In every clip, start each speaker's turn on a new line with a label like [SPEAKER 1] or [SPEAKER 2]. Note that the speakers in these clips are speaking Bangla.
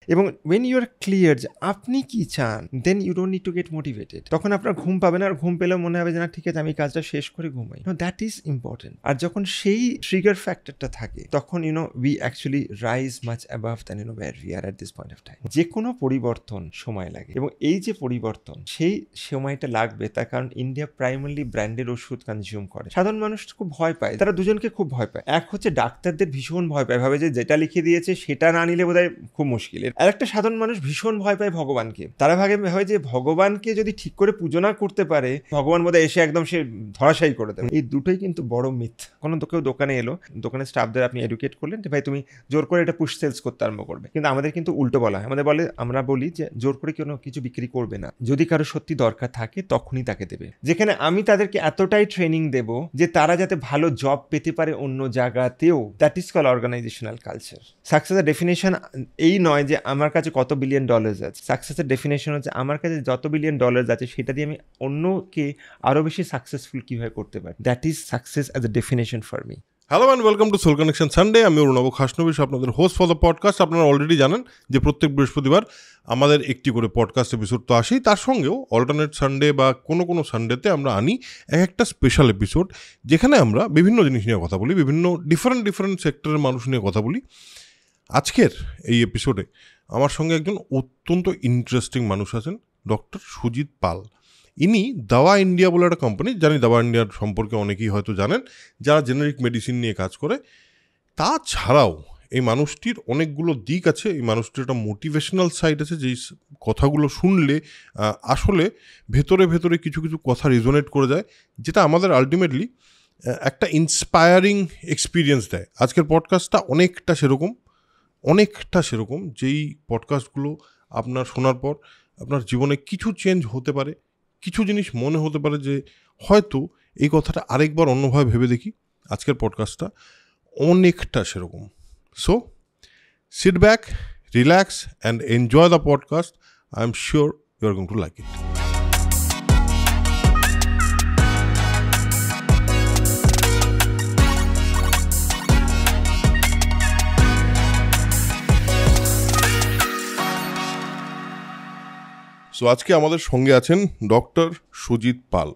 [SPEAKER 1] এবং ওয়েন ইউ আর ক্লিয়ার যে আপনি কি চান, then you don't need to get motivated. তখন আপনার ঘুম পাবে না, আর ঘুম পেলেও মনে হবে যে না ঠিক আছে আমি কাজটা শেষ করে ঘুমাই। That is important. আর যখন সেই ট্রিগার ফ্যাক্টরটা থাকে তখন we actually rise much above than where we are at this point of time. যে কোনো পরিবর্তন সময় লাগে, এবং এই যে পরিবর্তন সেই সময়টা লাগবে, তার কারণ ইন্ডিয়া প্রাইমারলি ব্র্যান্ডের ওষুধ কনজিউম করে। সাধারণ মানুষ খুব ভয় পায়, তারা দুজনকে খুব ভয় পায়। এক হচ্ছে ডাক্তারদের ভীষণ ভয় পায়, ভাবে যে যেটা লিখে দিয়েছে সেটা না নিলে বোধহয় খুব মুশকিল। আর একটা সাধারণ মানুষ ভীষণ ভয় পায় ভগবানকে। তারা ভাবে যে ভগবানকে যদি ঠিক করে পুজো না করতে পারে, ভগবান বোধহয় এসে একদম সে ধরাশায়ী করে দেবে। এই দুটোই কিন্তু বড় মিথ। কোনো কেউ দোকানে এলো, দোকানের স্টাফদের আপনি এডুকেট করলেন যে ভাই তুমি জোর করে এটা পুশ সেলস করতে আরম্ভ করবে, কিন্তু আমাদের কিন্তু উল্টো বলা হয়। আমরা বলি যে জোর করে কোনো কিছু বিক্রি করবে না, যদি কারো সত্যি দরকার থাকে তখনই তাকে দেবে। যেখানে আমি তাদেরকে এতটাই ট্রেনিং দেব যে তারা যাতে ভালো জব পেতে পারে অন্য জায়গাতেও। That is call organisational culture. সাকসেসের ডেফিনেশন এই নয় যে আমার কাছে কত বিলিয়ন ডলার্স আছে। সাকসেসের ডেফিনেশন হচ্ছে আমার কাছে যত বিলিয়ন ডলার্স আছে সেটা দিয়ে আমি অন্যকে আরো বেশি সাকসেসফুল কিভাবে করতে পারি। That is success as a definition for me.
[SPEAKER 2] Hello and welcome to soul connection Sunday. আমি অরুণাভ খাসনবিশ, আপনাদের হোস্ট ফর দ্য পডকাস্ট। আপনারা অলরেডি জানেন যে প্রত্যেক বৃহস্পতিবার আমাদের একটি করে পডকাস্ট এপিসোড তো আসেই, তার সঙ্গেও অল্টারনেট সানডে বা কোনো সানডেতে আমরা আনি একটা স্পেশাল এপিসোড, যেখানে আমরা বিভিন্ন জিনিস নিয়ে কথা বলি, বিভিন্ন ডিফারেন্ট সেক্টরের মানুষ নিয়ে কথা বলি। আজকের এই এপিসোডে আমার সঙ্গে একজন অত্যন্ত ইন্টারেস্টিং মানুষ আছেন, ডক্টর সুজিত পাল। ইনি দাওয়া ইন্ডিয়া বলে একটা কোম্পানি, জানি দাওয়া ইন্ডিয়ার সম্পর্কে অনেকেই হয়তো জানেন, যারা জেনারিক মেডিসিন নিয়ে কাজ করে। তাছাড়াও এই মানুষটির অনেকগুলো দিক আছে, এই মানুষটির একটা মোটিভেশনাল সাইড আছে, যেই কথাগুলো শুনলে আসলে ভেতরে কিছু কথা রিজোনেট করে যায়, যেটা আমাদের আলটিমেটলি একটা ইন্সপায়ারিং এক্সপিরিয়েন্স দেয়। আজকের পডকাস্টটা অনেকটা সেরকম যেই পডকাস্টগুলো আপনার শোনার পর আপনার জীবনে কিছু চেঞ্জ হতে পারে, কিছু জিনিস মনে হতে পারে যে হয়তো এই কথাটা আরেকবার অন্যভাবে ভেবে দেখি। আজকের পডকাস্টটা অনেকটা সেরকম। So sit back, relax and enjoy the podcast. I am sure you are going to like it. So আজকে আমাদের সঙ্গে আছেন ডক্টর সুজিত পাল।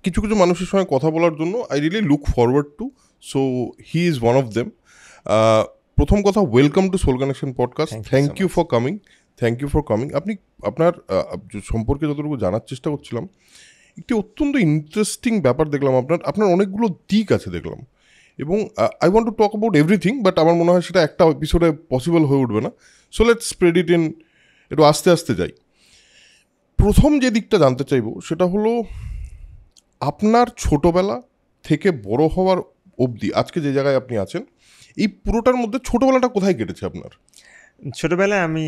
[SPEAKER 2] কিছু মানুষের সঙ্গে কথা বলার জন্য I really look forward to, so he is one of them. প্রথম কথা, welcome to soul connection podcast. Thank you for coming. আপনি আপনার সম্পর্কে যতটুকু জানার চেষ্টা করছিলাম, একটি অত্যন্ত ইন্টারেস্টিং ব্যাপার দেখলাম। আপনার অনেকগুলো দিক আছে দেখলাম, এবং I want to talk about everything, but আমার মনে হয় সেটা একটা এপিসোডে পসিবল হয়ে উঠবে না। So let's spread it in, একটু আস্তে যাই। প্রথম যে দিকটা জানতে চাইব সেটা হলো আপনার ছোটবেলা থেকে বড় হওয়ার অবধি আজকে যে জায়গায় আপনি আছেন, এই পুরোটার মধ্যে ছোটবেলাটা কোথায় কেটেছে আপনার?
[SPEAKER 1] ছোটবেলায় আমি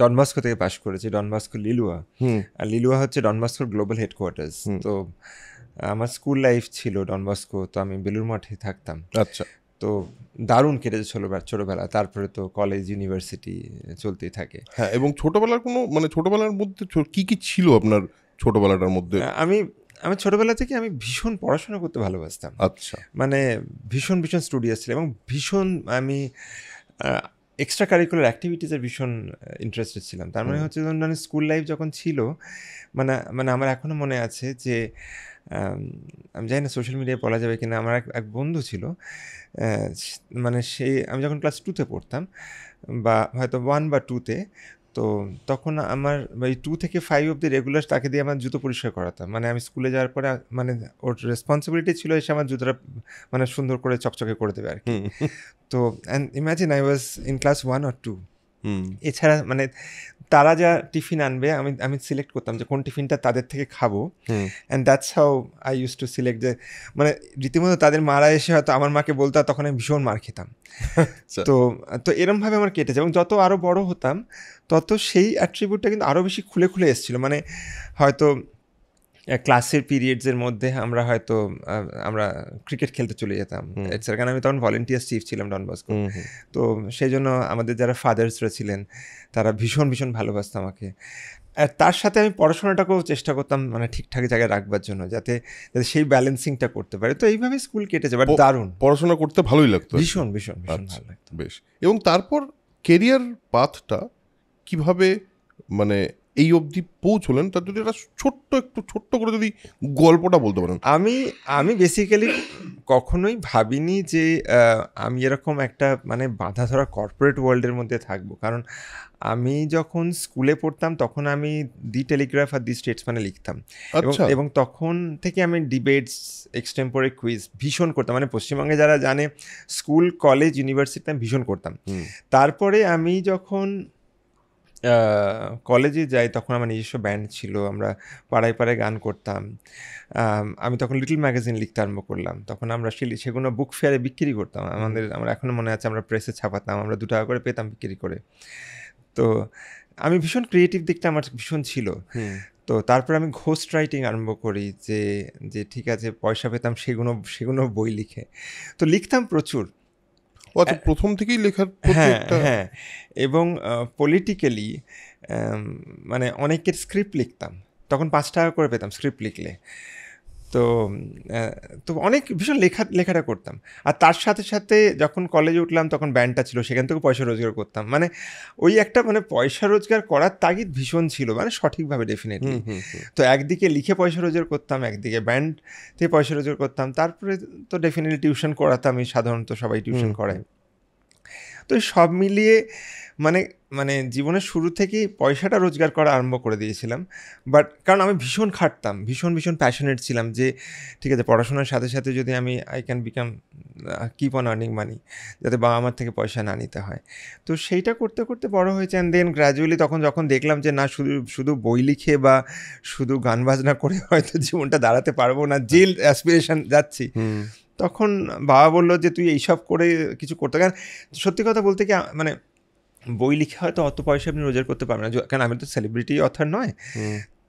[SPEAKER 1] ডন বস্কো থেকে পাশ করেছি, ডন বস্কো লিলুয়া। আর লিলুয়া হচ্ছে ডন বস্কোর গ্লোবাল হেডকোয়ার্টার্স। তো আমার স্কুল লাইফ ছিল ডন বস্কো, তো আমি বেলুর মাঠে থাকতাম।
[SPEAKER 2] আচ্ছা,
[SPEAKER 1] তো দারুণ কেটেছে ছোটবেলা। তারপরে তো কলেজ, ইউনিভার্সিটি চলতেই থাকে।
[SPEAKER 2] হ্যাঁ, এবং ছোটবেলার ছোটবেলার মধ্যে কি ছিল আপনার ছোটবেলাটার মধ্যে? আমি
[SPEAKER 1] ছোটবেলা থেকে আমি ভীষণ পড়াশোনা করতে ভালোবাসতাম।
[SPEAKER 2] আচ্ছা,
[SPEAKER 1] ভীষণ স্টুডিয়াস ছিলাম, এবং আমি এক্সট্রা কারিকুলার অ্যাক্টিভিটিসের ভীষণ ইন্টারেস্টেড ছিলাম। তার হচ্ছে ধরুন স্কুল লাইফ যখন ছিল, আমার এখনও মনে আছে যে আমি জানি না সোশ্যাল মিডিয়ায় বলা যাবে কিনা, আমার এক বন্ধু ছিল, আমি যখন ক্লাস 2তে পড়তাম, বা হয়তো 1 বা 2তে, তো তখন আমার 2 থেকে 5 অব্দি রেগুলার তাকে দিয়ে আমার জুতো পরিষ্কার করাতাম। আমি স্কুলে যাওয়ার পরে ওর রেসপন্সিবিলিটি ছিল এসে আমার জুতোটা সুন্দর করে চকচকে করে দেবে আর কি। তো and imagine I was in class 1 or 2। এছাড়া তারা যা টিফিন আনবে আমি সিলেক্ট করতাম যে কোন টিফিনটা তাদের থেকে খাবো, and that's how I use to select. যে রীতিমতো তাদের মারা এসে হয়তো আমার মাকে বলতো, তখন আমি ভীষণ মার খেতাম। তো এরমভাবে আমার কেটেছে, এবং যত আরও বড় হতাম তত সেই অ্যাট্রিবিউটটা কিন্তু আরও বেশি খুলে এসেছিলো। হয়তো ক্লাসের পিরিয়ডসের মধ্যে আমরা ক্রিকেট খেলতে চলে যেতাম, এছাড়া কারণ আমি তখন ভলেন্টিয়ার চিফ ছিলাম ডন বস্কো। তো সেই জন্য আমাদের যারা ফাদার্সরা ছিলেন তারা ভীষণ ভালোবাসতো আমাকে। আর তার সাথে আমি পড়াশোনাটাকেও চেষ্টা করতাম ঠিকঠাক জায়গায় রাখবার জন্য, যাতে সেই ব্যালেন্সিংটা করতে পারে। তো এইভাবে স্কুল কেটেছে, বাট দারুণ।
[SPEAKER 2] পড়াশোনা করতে ভালোই লাগতো?
[SPEAKER 1] ভীষণ ভালো লাগতো।
[SPEAKER 2] বেশ। এবং তারপর কেরিয়ার পাথটা কিভাবে মানে এই অবধি পৌঁছলেন, তার যদি একটা ছোট্ট করে যদি গল্পটা বলতে পারেন।
[SPEAKER 1] আমি বেসিক্যালি কখনোই ভাবিনি যে আমি এরকম একটা মানে বাঁধা ধরা কর্পোরেট ওয়ার্ল্ডের মধ্যে থাকবো। কারণ আমি যখন স্কুলে পড়তাম তখন আমি দি টেলিগ্রাফ আর দি স্টেটসম্যানে লিখতাম,
[SPEAKER 2] আচ্ছা।
[SPEAKER 1] এবং তখন থেকে আমি ডিবেটস, এক্সটেম্পোরে কুইজ ভীষণ করতাম। মানে পশ্চিমবঙ্গে যারা জানে, স্কুল, কলেজ, ইউনিভার্সিটিতে আমি ভীষণ করতাম। তারপরে আমি যখন কলেজে যাই তখন আমার নিজস্ব ব্যান্ড ছিল, আমরা পাড়ায় পাড়ায় গান করতাম। আমি তখন লিটল ম্যাগাজিন লিখতে আরম্ভ করলাম। তখন আমরা সেগুলো বুক ফেয়ারে বিক্রি করতাম। আমার এখনও মনে আছে, আমরা প্রেসে ছাপাতাম, আমরা 2 টাকা করে পেতাম বিক্রি করে। তো আমি ভীষণ ক্রিয়েটিভ দিকটা আমার ভীষণ ছিল। তো তারপর আমি ঘোস্ট রাইটিং আরম্ভ করি, যে ঠিক আছে পয়সা পেতাম সেগুলো বই লিখে। তো লিখতাম প্রচুর।
[SPEAKER 2] আচ্ছা, প্রথম থেকেই লেখার প্রতি একটা...
[SPEAKER 1] হ্যাঁ, এবং পলিটিক্যালি মানে অনেকের স্ক্রিপ্ট লিখতাম। তখন 5 টাকা করে পেতাম স্ক্রিপ্ট লিখলে। তো অনেক ভীষণ লেখাটা করতাম। আর তার সাথে সাথে যখন কলেজে উঠলাম তখন ব্যান্ডটা ছিল, সেখান থেকে পয়সা রোজগার করতাম। মানে ওই একটা মানে পয়সা রোজগার করার তাগিদ ভীষণ ছিল, মানে সঠিকভাবে ডেফিনেটলি। তো একদিকে লিখে পয়সা রোজগার করতাম, একদিকে ব্যান্ড থেকে পয়সা রোজগার করতাম। তারপরে তো ডেফিনেটলি টিউশন করাতাম, আমি সাধারণত সবাই টিউশন করায়। তো সব মিলিয়ে মানে জীবনের শুরু থেকেই পয়সাটা রোজগার করা আরম্ভ করে দিয়েছিলাম। বাট কারণ আমি ভীষণ খাটতাম, ভীষণ প্যাশনেট ছিলাম যে ঠিক আছে পড়াশোনার সাথে সাথে যদি আমি কিপ অন আর্নিং মানি, যাতে বাবা আমার থেকে পয়সা না নিতে হয়। তো সেইটা করতে করতে বড় হয়েছে। অ্যান্ড দেন গ্র্যাজুয়ালি যখন দেখলাম যে না, শুধু বই লিখে বা শুধু গান বাজনা করে হয়তো জীবনটা দাঁড়াতে পারবো না, যে অ্যাসপিরেশন যাচ্ছি, তখন বাবা বললো যে তুই এইসব করে কিছু করতে। কারণ সত্যি কথা বলতে কি, মানে বই লিখে হয়তো অত পয়সা আপনি রোজগার করতে পারবেন না, কারণ আমি তো সেলিব্রিটি অথর নয়।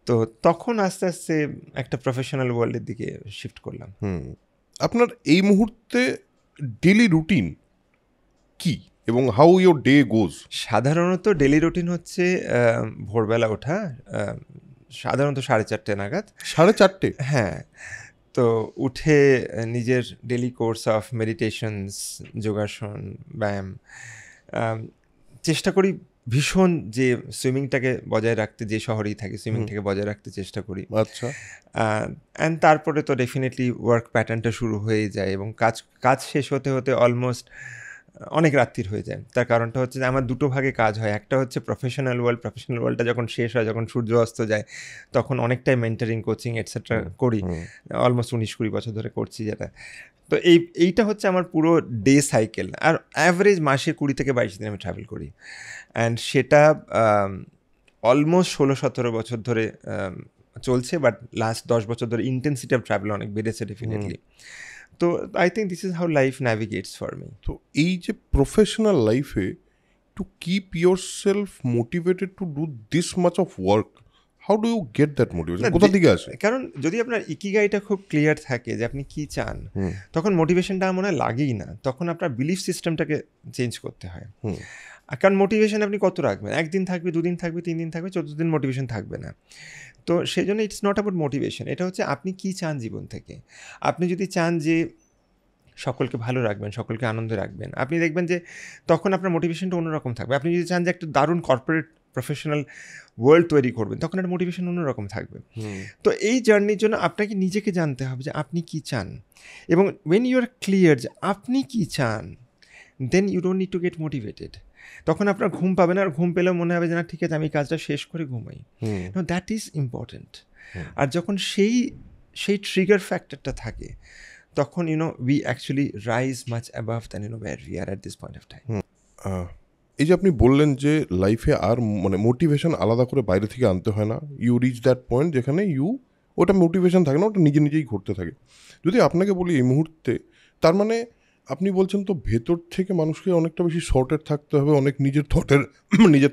[SPEAKER 1] তো তখন আস্তে আস্তে একটা প্রফেশনাল ওয়ার্ল্ডের দিকে শিফট করলাম।
[SPEAKER 2] আপনার এই মুহূর্তে ডেলি রুটিন কি এবং হাউ ইয়োর ডে গোজ?
[SPEAKER 1] সাধারণত ডেলি রুটিন হচ্ছে ভোরবেলা ওঠা, সাধারণত 4:30 নাগাদ।
[SPEAKER 2] 4:30?
[SPEAKER 1] হ্যাঁ। তো উঠে নিজের ডেলি কোর্স অফ মেডিটেশনস, যোগাসন, ব্যায়াম, চেষ্টা করি ভীষণ যে সুইমিংটাকে বজায় রাখতে, যে শহরেই থাকি সুইমিংটাকে বজায় রাখতে চেষ্টা করি।
[SPEAKER 2] আচ্ছা।
[SPEAKER 1] অ্যান্ড তারপরে তো ডেফিনেটলি ওয়ার্ক প্যাটার্নটা শুরু হয়ে যায়, এবং কাজ শেষ হতে হতে অলমোস্ট অনেক রাত্রির হয়ে যায়। তার কারণটা হচ্ছে যে আমার 2 ভাগে কাজ হয়। একটা হচ্ছে প্রফেশনাল ওয়ার্ল্ডটা যখন শেষ হয়, যখন সূর্য অস্ত যায়, তখন অনেকটাই মেন্টারিং, কোচিং এটসেট্রা করি। অলমোস্ট 19-20 বছর ধরে করছি যেটা। তো এইটা হচ্ছে আমার পুরো ডে সাইকেল। আর অ্যাভারেজ মাসে 20 থেকে 22 দিন আমি ট্রাভেল করি। অ্যান্ড সেটা অলমোস্ট 16-17 বছর ধরে চলছে। বাট লাস্ট 10 বছর ধরে ইন্টেন্সিটি অফ ট্রাভেল অনেক বেড়েছে ডেফিনেটলি। তো I think this is how life navigates for me.
[SPEAKER 2] তো এই যে প্রফেশনাল লাইফে to keep yourself motivated to do this much of work, how do you get that motivation? কোথা থেকে আসে?
[SPEAKER 1] কারণ যদি আপনার ইকিগাইটা খুব ক্লিয়ার থাকে যে আপনি কি চান, তখন মোটিভেশনটা মনে হয় লাগেই না। তখন আপনার বিলিফ সিস্টেমটাকে চেঞ্জ করতে হয়। কারণ মোটিভেশন আপনি কত রাখবেন? 1 দিন থাকবে, 2 দিন থাকবে, 3 দিন থাকবে, 14 দিন মোটিভেশন থাকবে না। তো সেই জন্য ইটস নট অ্যাবাউট মোটিভেশন, এটা হচ্ছে আপনি কি চান জীবন থেকে। আপনি যদি চান যে সকলকে ভালো রাখবেন, সকলকে আনন্দে রাখবেন, আপনি দেখবেন যে তখন আপনার মোটিভেশনটা অন্যরকম থাকবে। আপনি যদি চান যে একটা দারুণ কর্পোরেট প্রফেশনাল ওয়ার্ল্ড তৈরি করবেন, তখন একটা মোটিভেশন অন্যরকম থাকবে। তো এই জার্নির জন্য আপনাকে নিজেকে জানতে হবে যে আপনি কি চান, এবং ওয়েন ইউ আর ক্লিয়ার যে আপনি কি চান, then you don't need to get motivated. তখন আপনার ঘুম পাবে না, আর ঘুম পেলেও মনে হবে যে না ঠিক আছে আমি কাজটা শেষ করে ঘুমাই। That is important. আর যখন সেই ট্রিগার ফ্যাক্টরটা থাকে, তখন we actually rise much above than where we are at this point of time.
[SPEAKER 2] এই যে আপনি বললেন যে লাইফে আর মানে মোটিভেশন আলাদা করে বাইরে থেকে আনতে হয় না, ইউ রিচ দ্যাট পয়েন্ট যেখানে ওটা মোটিভেশন থাকে না, ওটা নিজেই ঘুরতে থাকে। যদি আপনাকে বলি এই মুহূর্তে, তার মানে আপনি বলছেন তো ভেতর থেকে মানুষকে অনেকটা বেশি সর্টেড থাকতে হবে, অনেক নিজের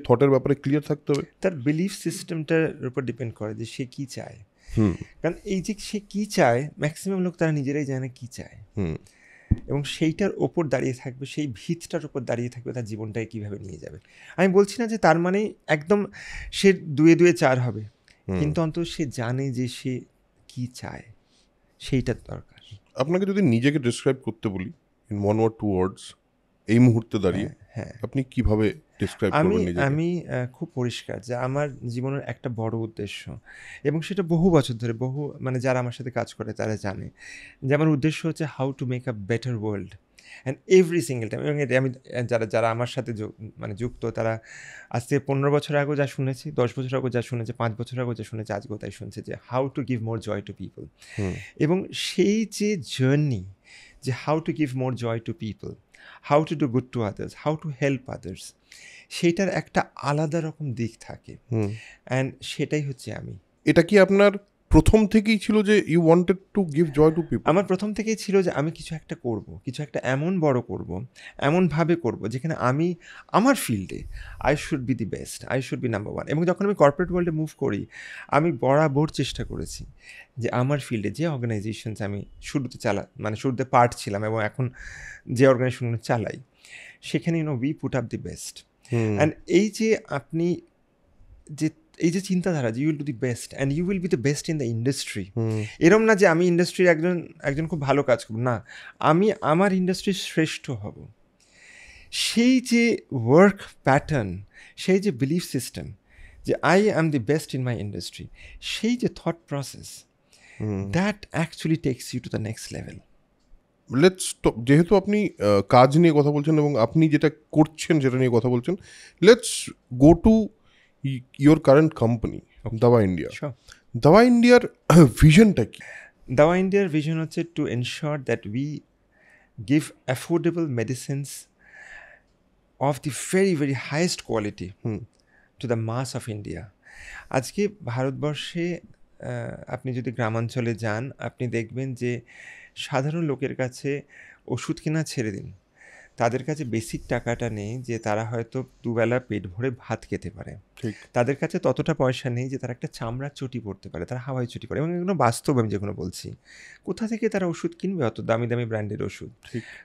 [SPEAKER 2] থটের ব্যাপারে ক্লিয়ার থাকতে হবে।
[SPEAKER 1] তার বিলিফ সিস্টেমটার উপর ডিপেন্ড করে যে সে কি চায়। কারণ এই যে সে কি চায়, ম্যাক্সিমাম লোক তারা নিজেরাই জানে না কি চায়, এবং সেইটার ওপর দাঁড়িয়ে থাকবে, সেই ভিতটার ওপর দাঁড়িয়ে থাকবে তার জীবনটাকে কীভাবে নিয়ে যাবে। আমি বলছি না যে তার মানে একদম সে 2-2 4 হবে, কিন্তু অন্তত সে জানে যে সে কি চায়, সেইটার দরকার।
[SPEAKER 2] আপনাকে যদি নিজেকে ডিসক্রাইব করতে বলি ইন 1 or 2 words এই মুহূর্তে দাঁড়িয়ে, আপনি কিভাবে ডিসক্রাইব
[SPEAKER 1] আমি
[SPEAKER 2] করবেন নিজেকে?
[SPEAKER 1] আমি খুব পরিষ্কার যে আমার জীবনের একটা বড় উদ্দেশ্য, এবং সেটা বহু বছর ধরে মানে যারা আমার সাথে কাজ করে তারা জানে যে আমার উদ্দেশ্য হচ্ছে how to make a better world and every single time. এবং এটা আমি যারা যারা আমার সাথে মানে যুক্ত, তারা আজ থেকে 15 বছর আগেও যা শুনেছি, 10 বছর আগেও যা শুনেছে, 5 বছর আগেও যা শুনেছে, আজকেও তাই শুনছে যে how to give more joy to people. এবং সেই যে জার্নি, যে how to give more joy to people, how to do good to others, how to help others, সেইটার একটা আলাদা রকম দিক থাকে, অ্যান্ড সেটাই হচ্ছে আমি।
[SPEAKER 2] এটা কি আপনার প্রথম থেকেই ছিল যে you wanted to give joy to people?
[SPEAKER 1] আমার প্রথম থেকেই ছিল যে আমি কিছু একটা করব, কিছু একটা এমন বড় করব, এমনভাবে করব যেখানে আমি আমার ফিল্ডে I should be the best, I should be number one. এবং যখন আমি কর্পোরেট ওয়ার্ল্ডে মুভ করি, আমি বরাবর চেষ্টা করেছি যে আমার ফিল্ডে যে অর্গানাইজেশনস আমি শুরুতে পার্ট ছিলাম এবং এখন যে অর্গানাইজেশনগুলো চালাই, সেখানে we put up the best. And এই যে চিন্তাধারা যে you will do the best and you will be the best in the industry, এরম না যে আমি ইন্ডাস্ট্রির একজন খুব ভালো কাজ করব, না, আমি আমার ইন্ডাস্ট্রির শ্রেষ্ঠ হব। সেই যে ওয়ার্ক প্যাটার্ন, সেই যে বিলিফ সিস্টেম যে I am the best in my industry, সেই যে thought process, that actually takes you to the next level.
[SPEAKER 2] যেহেতু আপনি কাজ নিয়ে কথা বলছেন এবং আপনি যেটা করছেন সেটা নিয়ে কথা বলছেন, let's go to your current company Dawaa India. Dawaa ইন্ডিয়ার ভিশনটা কি?
[SPEAKER 1] দাওয়া ইন্ডিয়ার ভিশন হচ্ছে to ensure that we give affordable medicines of the very very highest quality to the mass of India. আজকে ভারতবর্ষে আপনি যদি গ্রামাঞ্চলে যান, আপনি দেখবেন যে সাধারণ লোকের কাছে ওষুধ কেনা ছেড়ে দিন, তাদের কাছে বেসিক টাকাটা নেই যে তারা হয়তো দুবেলা পেট ভরে ভাত খেতে পারে। তাদের কাছে ততটা পয়সা নেই যে তারা একটা চামড়ার চটি পরতে পারে, তারা হাওয়াই চটি পরে। এবং এগুলো বাস্তব, আমি যেগুলো বলছি, কোথা থেকে তারা ওষুধ কিনবে অত দামি দামি ব্র্যান্ডের ওষুধ?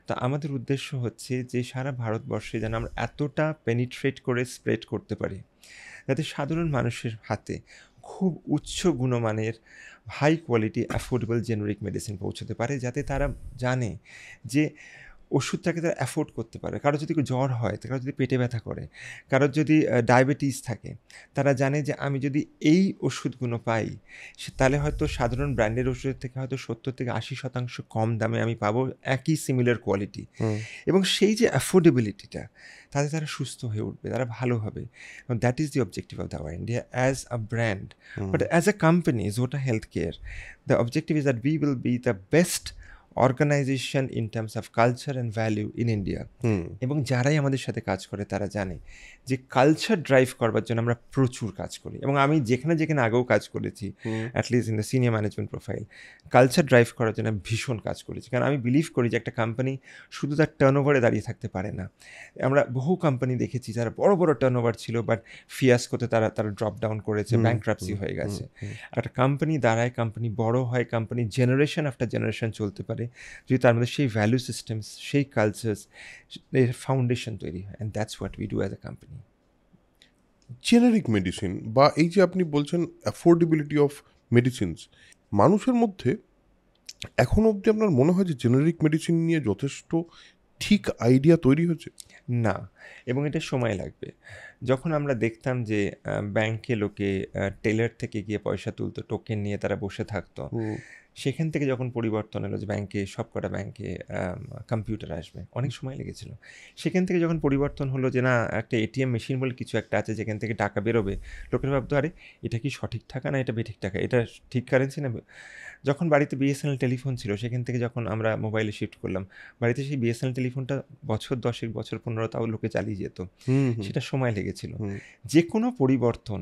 [SPEAKER 1] তো আমাদের উদ্দেশ্য হচ্ছে যে সারা ভারতবর্ষে যেন আমরা এতটা পেনিট্রেট করে স্প্রেড করতে পারি যাতে সাধারণ মানুষের হাতে খুব উচ্চ গুণমানের high quality affordable generic medicine পৌঁছতে পারে, যাতে তারা জানে যে ওষুধটাকে তারা অ্যাফোর্ড করতে পারে। কারো যদি জ্বর হয়, কারো যদি পেটে ব্যথা করে, কারোর যদি ডায়াবেটিস থাকে, তারা জানে যে আমি যদি এই ওষুধগুলো পাই, তাহলে হয়তো সাধারণ ব্র্যান্ডের ওষুধের থেকে হয়তো 70-80% কম দামে আমি পাবো একই সিমিলার কোয়ালিটি। এবং সেই যে অ্যাফোর্ডেবিলিটিটা, তাতে তারা সুস্থ হয়ে উঠবে, তারা ভালো হবে। That is the objective of Dawa India as a brand, but as a company Zota healthcare, the objective is that we will be the best organisation in terms of culture and value in India. এবং যারাই আমাদের সাথে কাজ করে তারা জানে যে কালচার ড্রাইভ করবার জন্য আমরা প্রচুর কাজ করি। এবং আমি যেখানে যেখানে আগেও কাজ করেছি, at least in the senior management profile, culture drive করার জন্য ভীষণ কাজ করেছি। কারণ আমি বিলিভ করি যে একটা কোম্পানি শুধু তার টার্নওভারে দাঁড়িয়ে থাকতে পারে না। আমরা বহু কোম্পানি দেখেছি যারা বড় বড় টার্নওভার ছিল, বাট ফিয়াসকোতে তারা ড্রপ ডাউন করেছে, ব্যাংক্রাপসি হয়ে গেছে। একটা কোম্পানি দাঁড়ায়, কোম্পানি বড় হয়, কোম্পানি জেনারেশন আফটার জেনারেশন চলতে পারে যদি তার মধ্যে সেই ভ্যালু সিস্টেমস, সেই কালচার্স এর ফাউন্ডেশন তৈরি হয়। And that's what we do as a company.
[SPEAKER 2] Generic medicine বা এই যে আপনি বলছেন অ্যাফোর্ডেবিলিটি অফ মেডিসিনস, মানুষের মধ্যে এখনও অবধি আপনার মনে হয় যে জেনারিক মেডিসিন নিয়ে যথেষ্ট ঠিক আইডিয়া তৈরি হয়েছে?
[SPEAKER 1] না, এবং এটা সময় লাগবে। যখন আমরা দেখতাম যে ব্যাংকে লোকে টেলার থেকে গিয়ে পয়সা তুলতো, টোকেন নিয়ে তারা বসে থাকতো, সেখান থেকে যখন পরিবর্তন এলো যে ব্যাংকে, সবকটা ব্যাংকে কম্পিউটার আসবে, অনেক সময় লেগেছিল। সেখান থেকে যখন পরিবর্তন হলো যে না, একটা এটিএম মেশিন বলে কিছু একটা আছে যেখান থেকে টাকা বেরোবে, লোকেরা ভাবতো আরে এটা কি সঠিক টাকা না এটা বেঠিক টাকা, এটা ঠিক কারেন্সি না। যখন বাড়িতে বিএসএনএল টেলিফোন ছিল, সেখান থেকে যখন আমরা মোবাইলে শিফট করলাম, বাড়িতে সেই বিএসএনএল টেলিফোনটা বছর 10, বছর 15 তাও লোকে চালিয়ে যেত। সেটা সময় লেগেছিল। যে কোনো পরিবর্তন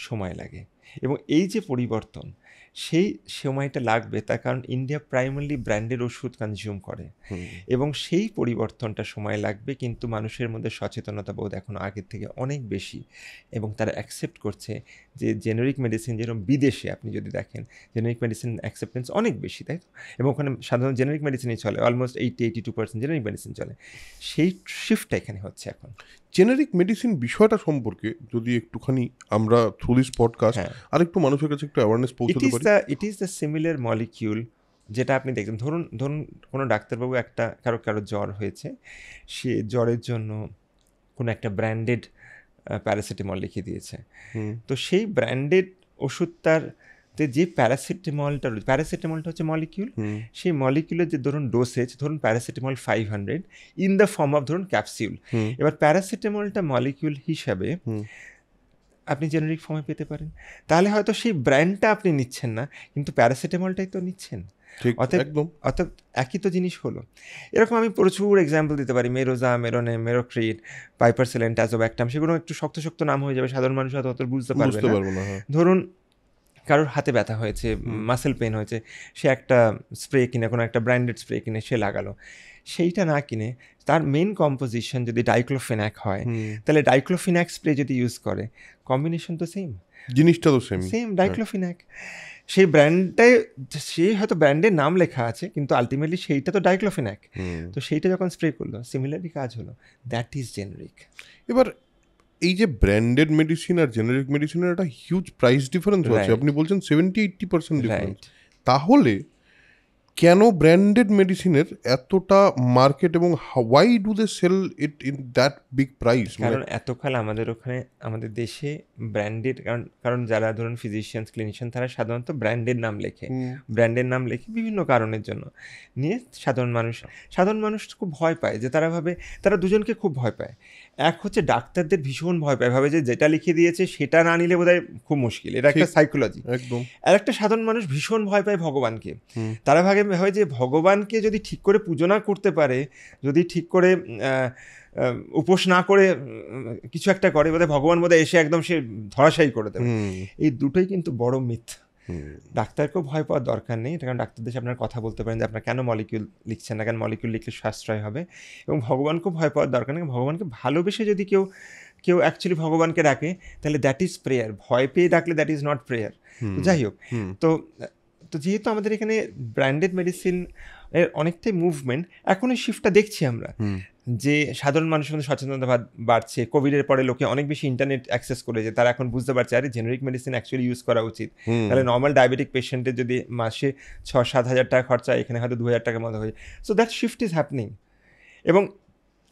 [SPEAKER 1] সময় লাগে, এবং এই যে পরিবর্তন, সেই সময়টা লাগবে, তার কারণ ইন্ডিয়া প্রাইমারলি ব্র্যান্ডের ওষুধ কনজিউম করে, এবং সেই পরিবর্তনটা সময় লাগবে। কিন্তু মানুষের মধ্যে সচেতনতা বোধ এখন আগের থেকে অনেক বেশি, এবং তারা অ্যাকসেপ্ট করছে যে জেনারিক মেডিসিন, যেরকম বিদেশে আপনি যদি দেখেন জেনারিক মেডিসিন অ্যাকসেপ্টেন্স অনেক বেশি, তাই তো? এবং ওখানে সাধারণ জেনারিক মেডিসিনই চলে, অলমোস্ট 80-82% জেনারিক মেডিসিন চলে। সেই শিফটটা এখানে হচ্ছে এখন।
[SPEAKER 2] জেনারিক মেডিসিন বিষয়টা সম্পর্কে যদি একটুখানি আমরা থ্রু দিস পডকাস্ট আরেকটু মানুষের কাছে একটু অ্যাওয়ারনেস পৌঁছাতে পারি।
[SPEAKER 1] It is the similar molecule, যেটা আপনি দেখছেন। ধরুন কোনো ডাক্তারবাবু কারো জ্বর হয়েছে, সে জ্বরের জন্য কোনো একটা ব্র্যান্ডেড প্যারাসিটামল লিখে দিয়েছে,
[SPEAKER 2] হুম,
[SPEAKER 1] তো সেই ব্র্যান্ডেড ওষুধটাতে যে প্যারাসিটামলটা হচ্ছে মলিকিউল,
[SPEAKER 2] হুম,
[SPEAKER 1] সেই মলিকিউলের যে ধরুন ডোসেজ, ধরুন paracetamol 500 in the form of ধরুন ক্যাপসিউল,
[SPEAKER 2] হুম,
[SPEAKER 1] এবার প্যারাসিটামলটা মলিকিউল হিসাবে
[SPEAKER 2] হুম,
[SPEAKER 1] আপনি জেনারিক ফর্মে পেতে পারেন, তাহলে হয়তো সেই ব্র্যান্ডটা আপনি নিচ্ছেন না, কিন্তু প্যারাসিটামলটাই তো নিচ্ছেন।
[SPEAKER 2] ঠিক
[SPEAKER 1] অতএব
[SPEAKER 2] একদম।
[SPEAKER 1] অতএব একই তো জিনিস হলো। এরকম আমি প্রচুর এক্সাম্পল দিতে পারি, মেরোজা, মেরোনে, মেরোক্রিট, পাইপারসিলেন, ট্যাজোব্যাক্টাম, সেগুলো একটু শক্ত শক্ত নাম হয়ে যাবে, সাধারণ মানুষ হয়তো অত বুঝতে পারবে
[SPEAKER 2] বুঝতে
[SPEAKER 1] না।
[SPEAKER 2] পারবো না, হ্যাঁ।
[SPEAKER 1] ধরুন কারোর হাতে ব্যথা হয়েছে, মাসেল পেন হয়েছে, সে একটা স্প্রে কিনে, কোনো একটা ব্র্যান্ডেড স্প্রে কিনে সে লাগালো, সেইটা না কিনে তার মেন কম্পোজিশন যদি ডাইক্লোফেনাক হয়,
[SPEAKER 2] হুম,
[SPEAKER 1] তাহলে ডাইক্লোফেনাক স্প্রে যদি ইউজ করে, কম্বিনেশন তো সেম,
[SPEAKER 2] জিনিসটা তো সেম।
[SPEAKER 1] Same diclofenac. সেই ব্র্যান্ডটায়, সে হয়তো ব্র্যান্ডের নাম লেখা আছে, কিন্তু আলটিমেটলি সেইটা তো ডাইক্লোফেনাক, তো সেইটা যখন স্প্রে করলো সিমিলারলি কাজ হলো, দ্যাট ইজ জেনারিক।
[SPEAKER 2] এবার এই যে ব্র্যান্ডেড মেডিসিন আর জেনারিক মেডিসিনের একটা হিউজ প্রাইস ডিফারেন্স আছে,
[SPEAKER 1] Right.
[SPEAKER 2] আপনি বলছেন 70-80% ডিফারেন্স,
[SPEAKER 1] রাইট।
[SPEAKER 2] তাহলে কেন ব্র্যান্ডেড মেডিসিনের এতটা মার্কেট এবং why do they sell it in that big price?
[SPEAKER 1] কারণ এতকাল আমাদের ওখানে, আমাদের দেশে ব্র্যান্ডেড, কারণ যারা ধরুন ফিজিশিয়ানস, ক্লিনিশিয়ান, তারা সাধারণত ব্র্যান্ডের নাম লেখে, ব্র্যান্ডের নাম লেখে বিভিন্ন কারণের জন্য নিয়ে সাধারণ মানুষ খুব ভয় পায়, যে তারা ভাবে, তারা দুজনকে খুব ভয় পায়। এক হচ্ছে ডাক্তারদের ভীষণ ভয় পায়, ভাবে যে যেটা লিখে দিয়েছে সেটা না নিলে বোধহয় খুব মুশকিল, এটা একটা সাইকোলজি।
[SPEAKER 2] একদম।
[SPEAKER 1] আর একটা সাধারণ মানুষ ভীষণ ভয় পায় ভগবানকে, তারা ভাবে হয় যে ভগবানকে যদি ঠিক করে পুজো না করতে পারে, যদি ঠিক করে উপোস না করে কিছু একটা করে, বোধহয় ভগবান বোধহয় এসে একদম সে ধরাশায়ী করে দেবে। এই দুটোই কিন্তু বড় মিথ। ডাক্তারকেও ভয় পাওয়ার দরকার নেই, এটা কারণ ডাক্তারদের সাথে আপনার কথা বলতে পারেন যে আপনার কেন মলিকিউল লিখছেন না, কেন মলিকিউল লিখলে সাশ্রয় হবে। এবং ভগবানকেও ভয় পাওয়ার দরকার নেই, ভগবানকে ভালোবেসে যদি কেউ অ্যাকচুয়ালি ভগবানকে ডাকে, তাহলে দ্যাট ইজ প্রেয়ার, ভয় পেয়ে ডাকলে দ্যাট ইজ নট প্রেয়ার। যাই হোক, তো যেহেতু আমাদের এখানে ব্র্যান্ডেড মেডিসিন এর অনেকটাই মুভমেন্ট, এখন এই শিফটটা দেখছি আমরা, যে সাধারণ মানুষের মধ্যে সচেতনতা বাড়ছে। কোভিডের পরে লোকে অনেক বেশি ইন্টারনেট অ্যাক্সেস করেছে, তারা এখন বুঝতে পারছে আরে জেনারিক মেডিসিন অ্যাকচুয়ালি ইউজ করা উচিত। তাহলে নর্মাল ডায়াবেটিক পেশেন্টের যদি মাসে 6-7 হাজার টাকা খরচা, এখানে হয়তো 2,000 টাকার মতো হয়ে, so that shift is happening, এবং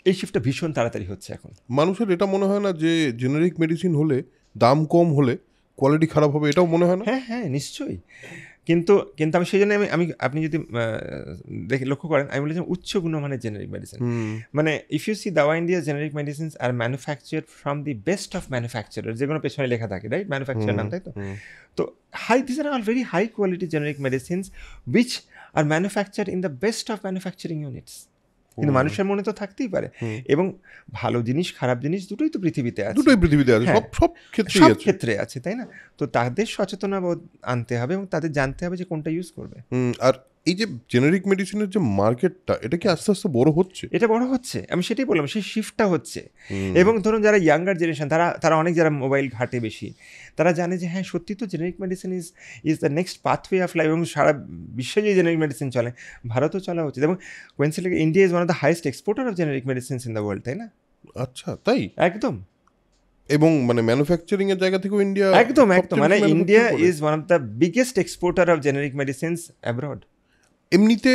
[SPEAKER 1] এই শিফটটা ভীষণ তাড়াতাড়ি হচ্ছে এখন।
[SPEAKER 2] মানুষের এটা মনে হয় না যে জেনারিক মেডিসিন হলে, দাম কম হলে কোয়ালিটি খারাপ হবে, এটাও মনে হয় না?
[SPEAKER 1] হ্যাঁ হ্যাঁ, নিশ্চয়ই। কিন্তু আমি সেই জন্য আপনি যদি দেখে লক্ষ্য করেন, আমি বলেছিলাম উচ্চ গুণমানের জেনারিক মেডিসিন, মানে if you see Dawaa India generic medicines are manufactured from the best of manufacturer, যেগুলো পেছনে লেখা থাকে, রাইট, ম্যানুফ্যাকচার নাম, তাই তো? তো this are all very high quality generic medicines which are manufactured in the best of manufacturing units. কিন্তু মানুষের মনে তো থাকতেই পারে, এবং ভালো জিনিস খারাপ জিনিস দুটোই তো পৃথিবীতে আছে,
[SPEAKER 2] দুটোই পৃথিবীতে আছে,
[SPEAKER 1] হ্যাঁ,
[SPEAKER 2] সব
[SPEAKER 1] সব ক্ষেত্রে আছে, তাই না? তো তাদের সচেতনতা আনতে হবে, এবং তাদের জানতে হবে যে কোনটা ইউজ করবে।
[SPEAKER 2] আর এই যে জেনারিক মেডিসিনের যে মার্কেটটা, এটা কি আস্তে আস্তে বড় হচ্ছে?
[SPEAKER 1] এটা বড় হচ্ছে, আমি সেটাই বললাম, সেই শিফটটা হচ্ছে। এবং ধরুন যারা ইয়াঙ্গার জেনারেশন, তারা অনেক, যারা মোবাইল ঘাটে বেশি, তারা জানে যে হ্যাঁ সত্যি তো generic medicine is the next pathway of life, এবং সারা বিশ্বে যে জেনারিক মেডিসিন চলে, ভারতও চলা উচিত। এবং coincidentally India is one of the highest exporter of generic medicines in the world, তাই না?
[SPEAKER 2] আচ্ছা, তাই?
[SPEAKER 1] একদম।
[SPEAKER 2] এবং মানে ম্যানুফ্যাকচারিং এর জায়গা থেকেও ইন্ডিয়া
[SPEAKER 1] একদম, মানে India is one of the biggest exporter of generic medicines abroad.
[SPEAKER 2] এমনিতে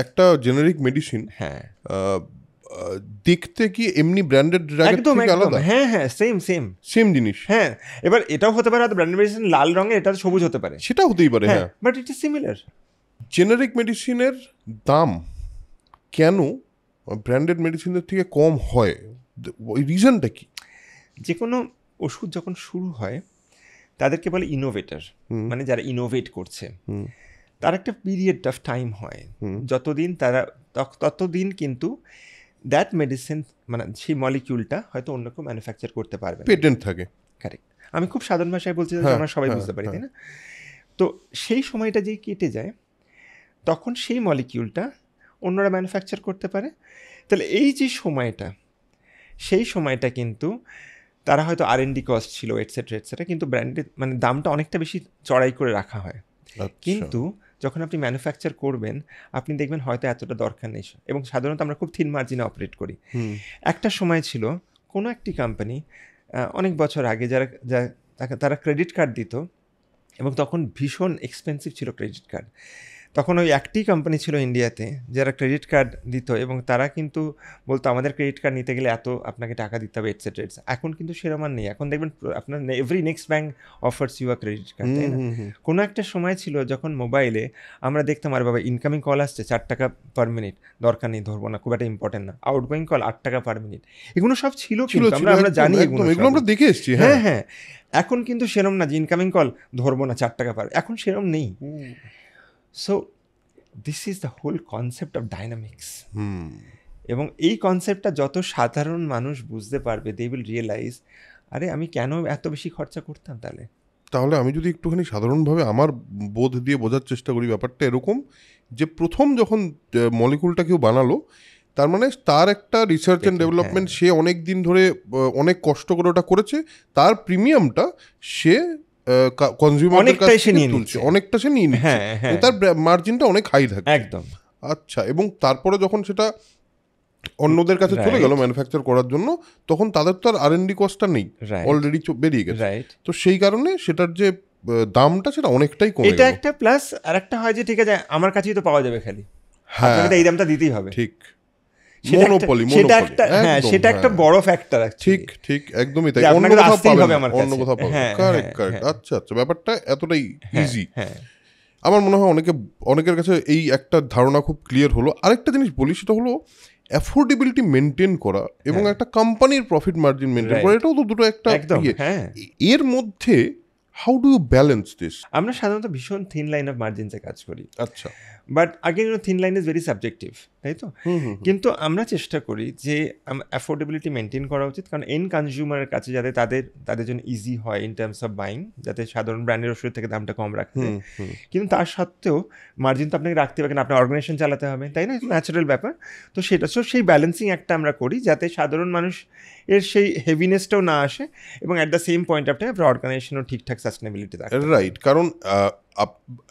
[SPEAKER 2] একটা জেনারিক মেডিসিন
[SPEAKER 1] হ্যাঁ,
[SPEAKER 2] দেখতে কি এমনি ব্র্যান্ডেড
[SPEAKER 1] একদম একদম, হ্যাঁ হ্যাঁ, সেম
[SPEAKER 2] জিনিস?
[SPEAKER 1] হ্যাঁ, এবার এটাও হতে পারে হয়তো ব্র্যান্ডেড মেডিসিন লাল রঙের, এটা সবুজ হতে পারে,
[SPEAKER 2] সেটা হতেই পারে, হ্যাঁ,
[SPEAKER 1] but it is similar.
[SPEAKER 2] Generic মেডিসিনের দাম কেন ব্র্যান্ডেড মেডিসিনের থেকে কম হয়? ওই রিজনটা কি?
[SPEAKER 1] যে কোনো ওষুধ যখন শুরু হয়, তাদেরকে বলে ইনোভেটর, মানে যারা ইনোভেট করছে, তার একটা পিরিয়ড অফ টাইম হয়, যতদিন তারা, ততদিন কিন্তু দ্যাট মেডিসিন, মানে সেই মলিকিউলটা হয়তো অন্য কেউ ম্যানুফ্যাকচার করতে পারবে,
[SPEAKER 2] পেটেন্ট থাকে।
[SPEAKER 1] কারেক্ট, আমি খুব সাধারণ ভাষায় বলছি, আমরা সবাই বুঝতে পারি, তাই না? তো সেই সময়টা যেই কেটে যায়, তখন সেই মলিকিউলটা অন্যরা ম্যানুফ্যাকচার করতে পারে। তাহলে এই যে সময়টা, সেই সময়টা কিন্তু তারা হয়তো R&D কস্ট ছিল, এটসেট্রা, কিন্তু ব্র্যান্ডেড মানে দামটা অনেকটা বেশি চড়াই করে রাখা হয়। কিন্তু যখন আপনি ম্যানুফ্যাকচার করবেন, আপনি দেখবেন হয়তো এতটা দরকার নেই, এবং সাধারণত আমরা খুব থিন মার্জিনে অপারেট করি। একটা সময় ছিল কোনো একটি কোম্পানি অনেক বছর আগে, তারা ক্রেডিট কার্ড দিত, এবং তখন ভীষণ এক্সপেন্সিভ ছিল ক্রেডিট কার্ড। তখন ওই একটি কোম্পানি ছিল ইন্ডিয়াতে যারা ক্রেডিট কার্ড দিত, এবং তারা কিন্তু বলতো আমাদের ক্রেডিট কার্ড নিতে গেলে এত আপনাকে টাকা দিতে হবে এটসেট্রা। এখন কিন্তু সেরকম আর নেই। এখন দেখবেন আপনার every next bank offers you a credit card, তাই না? কোনো একটা সময় ছিল যখন মোবাইলে আমরা দেখতাম আর বাবা ইনকামিং কল আসছে 4 টাকা পার মিনিট, দরকার নেই, ধরবো না, খুব একটা ইম্পর্টেন্ট না। আউটগোয়িং কল 8 টাকা পার মিনিট, এগুলো সব ছিল কিন্তু আমরা জানি এগুলো
[SPEAKER 2] আমরা দেখে এসেছি।
[SPEAKER 1] হ্যাঁ হ্যাঁ, এখন কিন্তু সেরম না যে ইনকামিং কল ধরবো না 4 টাকা পার, এখন সেরম নেই। So this is the whole concept of dynamics. এবং এই কনসেপ্টটা যত সাধারণ মানুষ বুঝতে পারবে, দে উইল রিয়েলাইজ আরে আমি কেন এত বেশি খরচা করতাম।
[SPEAKER 2] তাহলে আমি যদি একটুখানি সাধারণভাবে আমার বোধ দিয়ে বোঝার চেষ্টা করি, ব্যাপারটা এরকম যে প্রথম যখন মলিকুলটা কেউ বানালো, তার মানে তার একটা রিসার্চ অ্যান্ড ডেভেলপমেন্ট, সে অনেক দিন ধরে অনেক কষ্ট করে ওটা করেছে, তার প্রিমিয়ামটা সে কনজিউমারের কাছ থেকে তুলছে, অনেকটা সে নিয়ে নিচ্ছে, তার মার্জিনটা অনেক হাই থাকে
[SPEAKER 1] একদম।
[SPEAKER 2] আচ্ছা, এবং তারপরে যখন সেটা অন্যদের কাছে চলে গেল ম্যানুফ্যাকচার করার জন্য, তখন তাদের তো আর R&D কস্টটা নেই, অলরেডি বেরিয়ে গেছে। তো সেই কারণে সেটার যে দামটা সেটা অনেকটাই কমে গেল।
[SPEAKER 1] এটা একটা প্লাস। আর একটা হয় যে ঠিক আছে আমার কাছেই তো পাওয়া যাবে খালি, আপনাকে এই দামটা দিতেই হবে।
[SPEAKER 2] ঠিক, মনোপলি,
[SPEAKER 1] সেটা একটা বড় ফ্যাক্টর।
[SPEAKER 2] ঠিক ঠিক, একদমই তাই। অন্য কোথাও পাবেন, অন্য কোথাও পাবেন। Correct correct. আচ্ছা আচ্ছা, ব্যাপারটা এতটাই ইজি। আমার মনে হয় অনেকের কাছে এই একটা ধারণা খুব ক্লিয়ার হলো। আরেকটা জিনিস বলি, সেটা হলো অ্যাফোর্ডেবিলিটি মেনটেন করা এবং একটা কোম্পানির প্রফিট মার্জিন মেনটেন করা, এটাও তো দুটো একটা। এর মধ্যে how do you balance this?
[SPEAKER 1] আমরা সাধারণত ভীষণ থিন লাইন অফ মার্জিনসে কাজ করি।
[SPEAKER 2] আচ্ছা,
[SPEAKER 1] বাট আগে thin line is very subjective, তাই তো? কিন্তু আমরা চেষ্টা করি যে অ্যাফোর্ডেবিলিটি মেনটেন করা উচিত, কারণ এন্ড কনজিউমারের কাছে যাতে তাদের জন্য ইজি হয় ইন টার্মস অফ বাইং, যাতে সাধারণ ব্র্যান্ডের ওষুধ থেকে দামটা কম রাখতে। কিন্তু তার সত্ত্বেও মার্জিন তো আপনাকে রাখতে হবে, কারণ আপনার অর্গানাইজেশন চালাতে হবে, তাই না? ন্যাচারাল ব্যাপার। তো সেই ব্যালেন্সিং একটা আমরা করি যাতে সাধারণ মানুষ এর সেই হেভিনেসটাও না আসে, এবং at the same point of time আপনার অর্গানাইজেশনও ঠিকঠাক সাস্টেনেবিলিটি থাকে।
[SPEAKER 2] রাইট, কারণ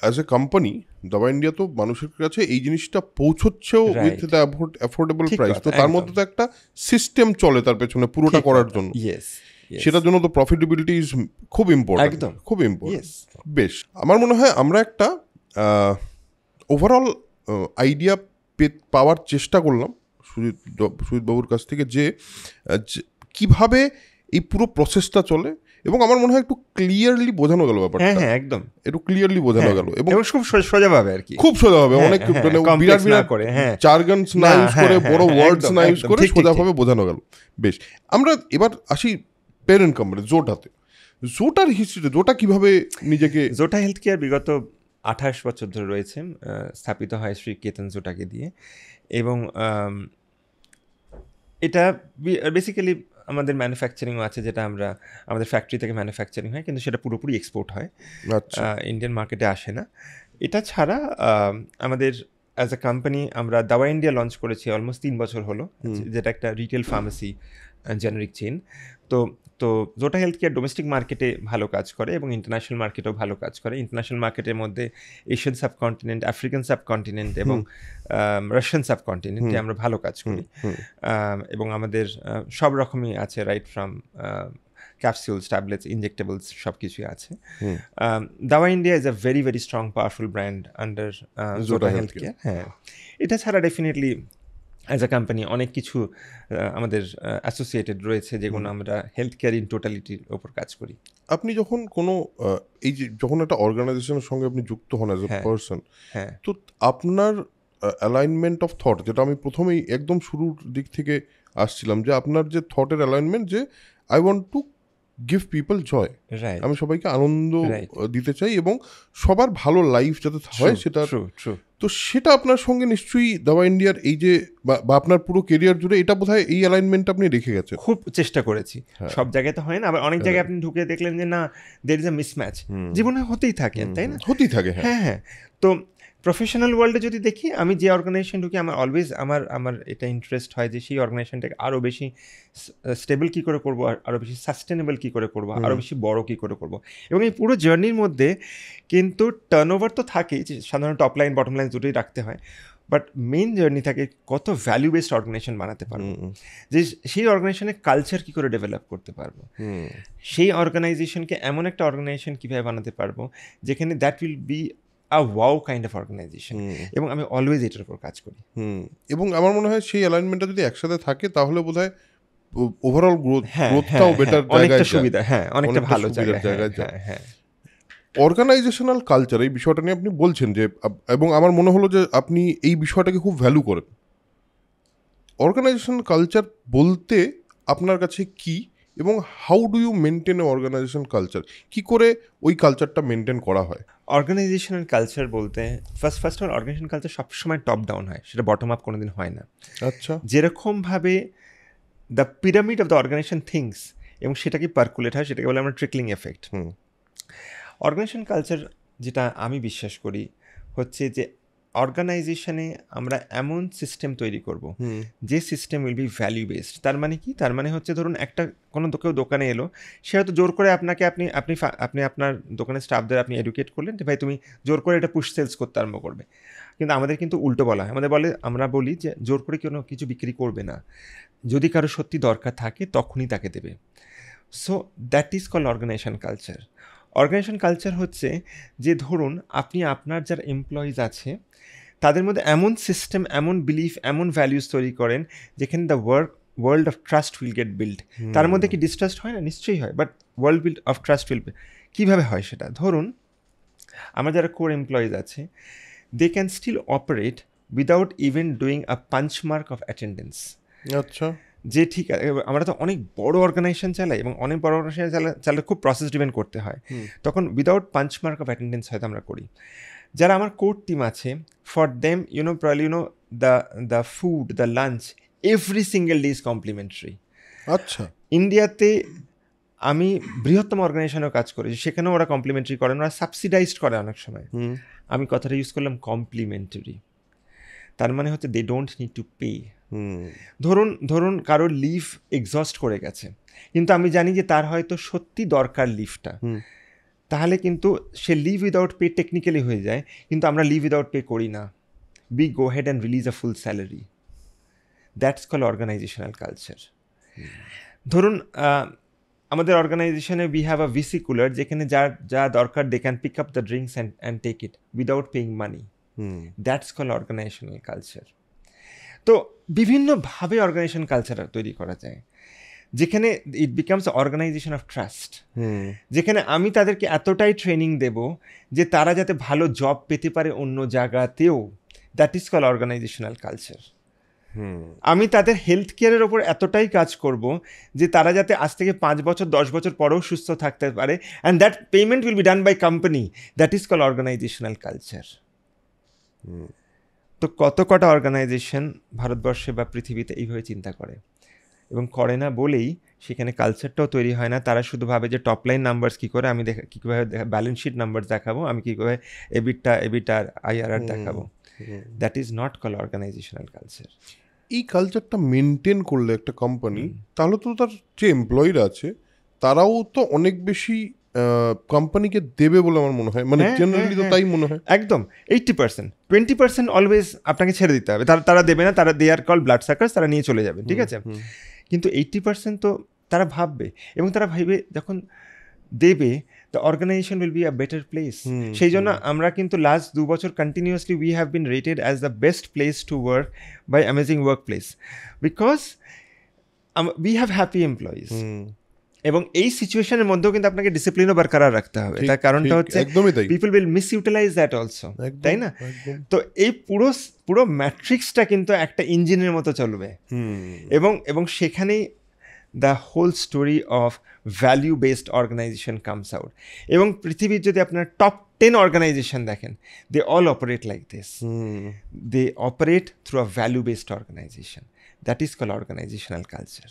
[SPEAKER 2] অ্যাজ এ কোম্পানি দাবা ইন্ডিয়া তো মানুষের কাছে এই জিনিসটা পৌঁছচ্ছেও উইথ দ্য অ্যাফোর্ডেবল প্রাইস। তো তার মধ্যে তো একটা সিস্টেম চলে তার পেছনে পুরোটা করার জন্য। সেটার জন্য তো প্রফিটেবিলিটি ইজ খুব ইম্পর্টেন্ট, খুব ইম্পর্টেন্ট। বেশ, আমার মনে হয় আমরা একটা ওভারঅল আইডিয়া পাওয়ার চেষ্টা করলাম সুজিত বাবুর কাছ থেকে, যে কিভাবে এই পুরো প্রসেসটা চলে, এবং আমার মনে হয় একটু ক্লিয়ারলি বোঝানো গেল ব্যাপারটা।
[SPEAKER 1] হ্যাঁ একদম,
[SPEAKER 2] একটু ক্লিয়ারলি বোঝানো গেল, এবং
[SPEAKER 1] খুব সোজাভাবে আর কি,
[SPEAKER 2] খুব সোজাভাবে, অনেক বিরাট বিরাট করে জার্গনস না ইউজ করে, বড় ওয়ার্ডস না ইউজ করে সোজাভাবে বোঝানো গেল। বেশ, আমরা এবার আসি প্যারেন্ট কোম্পানি জোটাতে। জোটার হিস্ট্রিতে, জোটা কিভাবে নিজেকে,
[SPEAKER 1] জোটা হেলথ কেয়ার বিগত 28 বছর ধরে রয়েছে, স্থাপিত হয় শ্রী কেতন জোটাকে দিয়ে, এবং এটা বেসিক্যালি আমাদের ম্যানুফ্যাকচারিংও আছে, যেটা আমাদের ফ্যাক্টরি থেকে ম্যানুফ্যাকচারিং হয়, কিন্তু সেটা পুরোপুরি এক্সপোর্ট হয়, ইন্ডিয়ান মার্কেটে আসে না। এটা ছাড়া আমাদের অ্যাজ এ কোম্পানি আমরা দাওয়া ইন্ডিয়া লঞ্চ করেছি অলমোস্ট 3 বছর হলো, যেটা একটা রিটেল ফার্মেসি জেনারিক চেইন। তো জোটা হেলথ কেয়ার ডোমেস্টিক মার্কেটে ভালো কাজ করে এবং ইন্টারন্যাশনাল মার্কেটেও ভালো কাজ করে। ইন্টারন্যাশনাল মার্কেটের মধ্যে এশিয়ান সাবকন্টিনেন্ট, আফ্রিকান সাবকন্টিনেন্ট এবং রাশিয়ান সাবকন্টিনেন্টে আমরা ভালো কাজ করি, এবং আমাদের সব রকমই আছে, right from capsules, tablets, injectables, সব কিছুই আছে। Dawa India is a very very strong powerful brand under Zota healthcare. হ্যাঁ, এটা ছাড়া ডেফিনেটলি অ্যাজ আ কোম্পানি অনেক কিছু আমাদের অ্যাসোসিয়েটেড রয়েছে, যেগুলো আমরা হেলথ কেয়ার ইন টোটালিটির ওপর কাজ করি।
[SPEAKER 2] আপনি যখন কোনো এই যে যখন একটা অর্গানাইজেশনের সঙ্গে আপনি যুক্ত হন অ্যাজ এ পারসন, তো আপনার অ্যালাইনমেন্ট অফ থট, যেটা আমি প্রথমেই একদম শুরুর দিক থেকে আসছিলাম, যে আপনার যে থটের অ্যালাইনমেন্ট, যে I want to give people joy, আমি সবাইকে আনন্দ দিতে চাই এবং সবার ভালো লাইফ যাতে হয়, সেটা তো সেটা আপনার সঙ্গে নিশ্চয়ই দাওয়া ইন্ডিয়ার এই যে বা আপনার পুরো কেরিয়ার জুড়ে এটা বোধহয় এই অ্যালাইনমেন্টটা আপনি রেখে গেছেন।
[SPEAKER 1] খুব চেষ্টা করেছি, সব জায়গায় তো হয় না, আবার অনেক জায়গায় আপনি ঢুকে দেখলেন যে না, দের ইজ আ মিসম্যাচ, জীবনে হতেই থাকে, তাই না?
[SPEAKER 2] হতেই থাকে।
[SPEAKER 1] হ্যাঁ, তো প্রফেশনাল ওয়ার্ল্ডে যদি দেখি, আমি যে অর্গানাইজেশন ঢুকি, আমার অলওয়েজ আমার এটা ইন্টারেস্ট হয় যে সেই অর্গানাইজেশনটাকে আরও বেশি স্টেবল কী করে করবো, আরও বেশি সাস্টেনেবল কী করে করবো, আরও বেশি বড় কী করে করবো। এবং এই পুরো জার্নির মধ্যে কিন্তু টার্নওভার তো থাকেই, যে সাধারণ টপ লাইন বটম লাইন দুটোই রাখতে হয়, বাট মেইন জার্নি থাকে কত ভ্যালু বেসড অর্গানাইজেশন বানাতে পারবো, যে সেই অর্গানাইজেশনের কালচার কী করে ডেভেলপ করতে পারবো, সেই অর্গানাইজেশনকে এমন একটা অর্গানাইজেশন কীভাবে বানাতে পারবো যেখানে that will be a wow kind of organization, এবং আমি অলওয়েজ এটার উপর কাজ করি।
[SPEAKER 2] এবং আমার মনে হয় সেই অ্যালাইনমেন্টটা যদি একসাথে থাকে তাহলে বোধহয় ওভারঅল গ্রোথটাও বেটার
[SPEAKER 1] অনেকটা সুবিধা, অনেকটা ভালো
[SPEAKER 2] জায়গায় যায়। অর্গানাইজেশনাল কালচার, এই বিষয়টা নিয়ে আপনি বলছেন যে, এবং আমার মনে হলো যে আপনি এই বিষয়টাকে খুব ভ্যালু করেন। অর্গানাইজেশনাল কালচার বলতে আপনার কাছে কি, এবং how do you maintain a organization culture, কি করে ওই কালচারটা মেনটেন করা হয়?
[SPEAKER 1] অর্গানাইজেশনাল কালচার বলতে ফার্স্ট অল অর্গানাইজেশন কালচার সবসময় টপ ডাউন হয়, সেটা বটম আপ কোনোদিন হয় না।
[SPEAKER 2] আচ্ছা।
[SPEAKER 1] যেরকমভাবে the pyramid of the organization things, এবং সেটাকে পার্কুলেট হয়, সেটাকে বলে আমরা ট্রিকলিং এফেক্ট। অর্গানাইজেশন কালচার যেটা আমি বিশ্বাস করি হচ্ছে যে অর্গানাইজেশনে আমরা এমন সিস্টেম তৈরি করব যে system will be value based. তার মানে কি? তার মানে হচ্ছে ধরুন কেউ দোকানে এলো, সে হয়তো জোর করে আপনাকে আপনি আপনার দোকানের স্টাফদের আপনি এডুকেট করলেন যে ভাই তুমি জোর করে এটা পুশ সেলস করতে আরম্ভ করবে। কিন্তু আমাদের কিন্তু উল্টো বলা হয়, আমরা বলি যে জোর করে কোনো কিছু বিক্রি করবে না, যদি কারো সত্যি দরকার থাকে তখনই তাকে দেবে। So that is called organization culture. Organization culture হচ্ছে যে ধরুন আপনি আপনার যারা এমপ্লয়িজ আছে তাদের মধ্যে এমন সিস্টেম, এমন বিলিফ, এমন ভ্যালিউস তৈরি করেন যেখানে the world of trust will get build. তার মধ্যে কি ডিস্ট্রাস্ট হয় না? নিশ্চয়ই হয়, but world build of trust will কীভাবে হয় সেটা ধরুন, আমার যারা কোর এমপ্লয়িজ আছে they can still operate without even doing a punch mark of attendance.
[SPEAKER 2] আচ্ছা।
[SPEAKER 1] যে ঠিক আছে, আমরা তো অনেক বড় অর্গানাইজেশন চালাই, এবং অনেক বড় অর্গানাইজেশন চালালে খুব প্রসেস ড্রিভেন করতে হয়, তখন without punch mark of attendance হয়তো আমরা করি। যারা আমার কোর টিম আছে, for them the food, the lunch, every single day is complimentary.
[SPEAKER 2] আচ্ছা।
[SPEAKER 1] ইন্ডিয়াতে আমি বৃহত্তম অর্গানাইজেশনেও কাজ করি, সেখানেও ওরা কমপ্লিমেন্টারি করে না, ওরা সাবসিডাইজড করে অনেক সময়। আমি কথাটা ইউজ করলাম কমপ্লিমেন্টারি, তার মানে হচ্ছে they don't need to pay. ধরুন কারোর লিভ এক্সস্ট করে গেছে, কিন্তু আমি জানি যে তার হয়তো সত্যি দরকার লিভটা, তাহলে কিন্তু সে লিভ উইদাউট পে টেকনিক্যালি হয়ে যায়, কিন্তু আমরা লিভ উইদাউট পে করি না, we go ahead and release a full salary. That's called organizational culture. ধরুন আমাদের অর্গানাইজেশনে we have a VC cooler, যেখানে যা দরকার they can pick up the drinks and take it without paying money. That's called organizational culture. তো বিভিন্নভাবে অর্গানাইজেশন কালচার তৈরি করা যায়, যেখানে it becomes organization of trust, যেখানে আমি তাদেরকে এতটাই ট্রেনিং দেব যে তারা যাতে ভালো জব পেতে পারে অন্য জায়গাতেও। That is call organisational culture. আমি তাদের হেলথ কেয়ারের ওপর এতটাই কাজ করব যে তারা যাতে আজ থেকে 5 বছর 10 বছর পরেও সুস্থ থাকতে পারে, and that payment will be done by company. That is call organisational culture. তো কটা অর্গানাইজেশন ভারতবর্ষে বা পৃথিবীতে এইভাবে চিন্তা করে, এবং করে না বলেই সেখানে কালচারটাও তৈরি হয় না। তারা শুধু ভাবে যে টপ লাইন নাম্বারস কী করে আমি কীভাবে ব্যালেন্স শিট নাম্বার দেখাবো, আমি কীভাবে এবিটার IRR দেখাবো। That is not call organisational culture.
[SPEAKER 2] এই কালচারটা মেনটেন করলে একটা কোম্পানি, তাহলে তো তার যে এমপ্লয়িরা আছে তারাও তো অনেক বেশি কোম্পানিকে দেবে বলে আমার মনে হয়, মানে জেনারেলি তো তাই মনে হয়।
[SPEAKER 1] একদম 80%, 20% অলওয়েজ আপনাকে ছেড়ে দিতে হবে, তারা দেবে না, তারা দে আর কল ব্লাড সাকার্স, তারা নিয়ে চলে যাবে, ঠিক আছে। কিন্তু 80% তো তারা ভাববে, এবং তারা ভাববে যখন দেবে the organization will be a better place. সেই জন্য আমরা কিন্তু লাস্ট 2 বছর continuously we have been rated as the best place to work by Amazing Workplace, because we have happy employees. এবং এই সিচুয়েশনের মধ্যেও কিন্তু আপনাকে ডিসিপ্লিনও বরকরার রাখতে হবে, তার কারণটা হচ্ছে পিপল উইল মিসইউটিলাইজ দ্যাট অলসো, তাই না? তো এই পুরো ম্যাট্রিক্সটা কিন্তু একটা ইঞ্জিনের মতো চলবে, এবং সেখানেই the whole story of value based organization comes out. এবং পৃথিবীর যদি আপনার টপ 10 অর্গানাইজেশন দেখেন, they all operate like this, they operate through a value based organization. That is called organizational culture.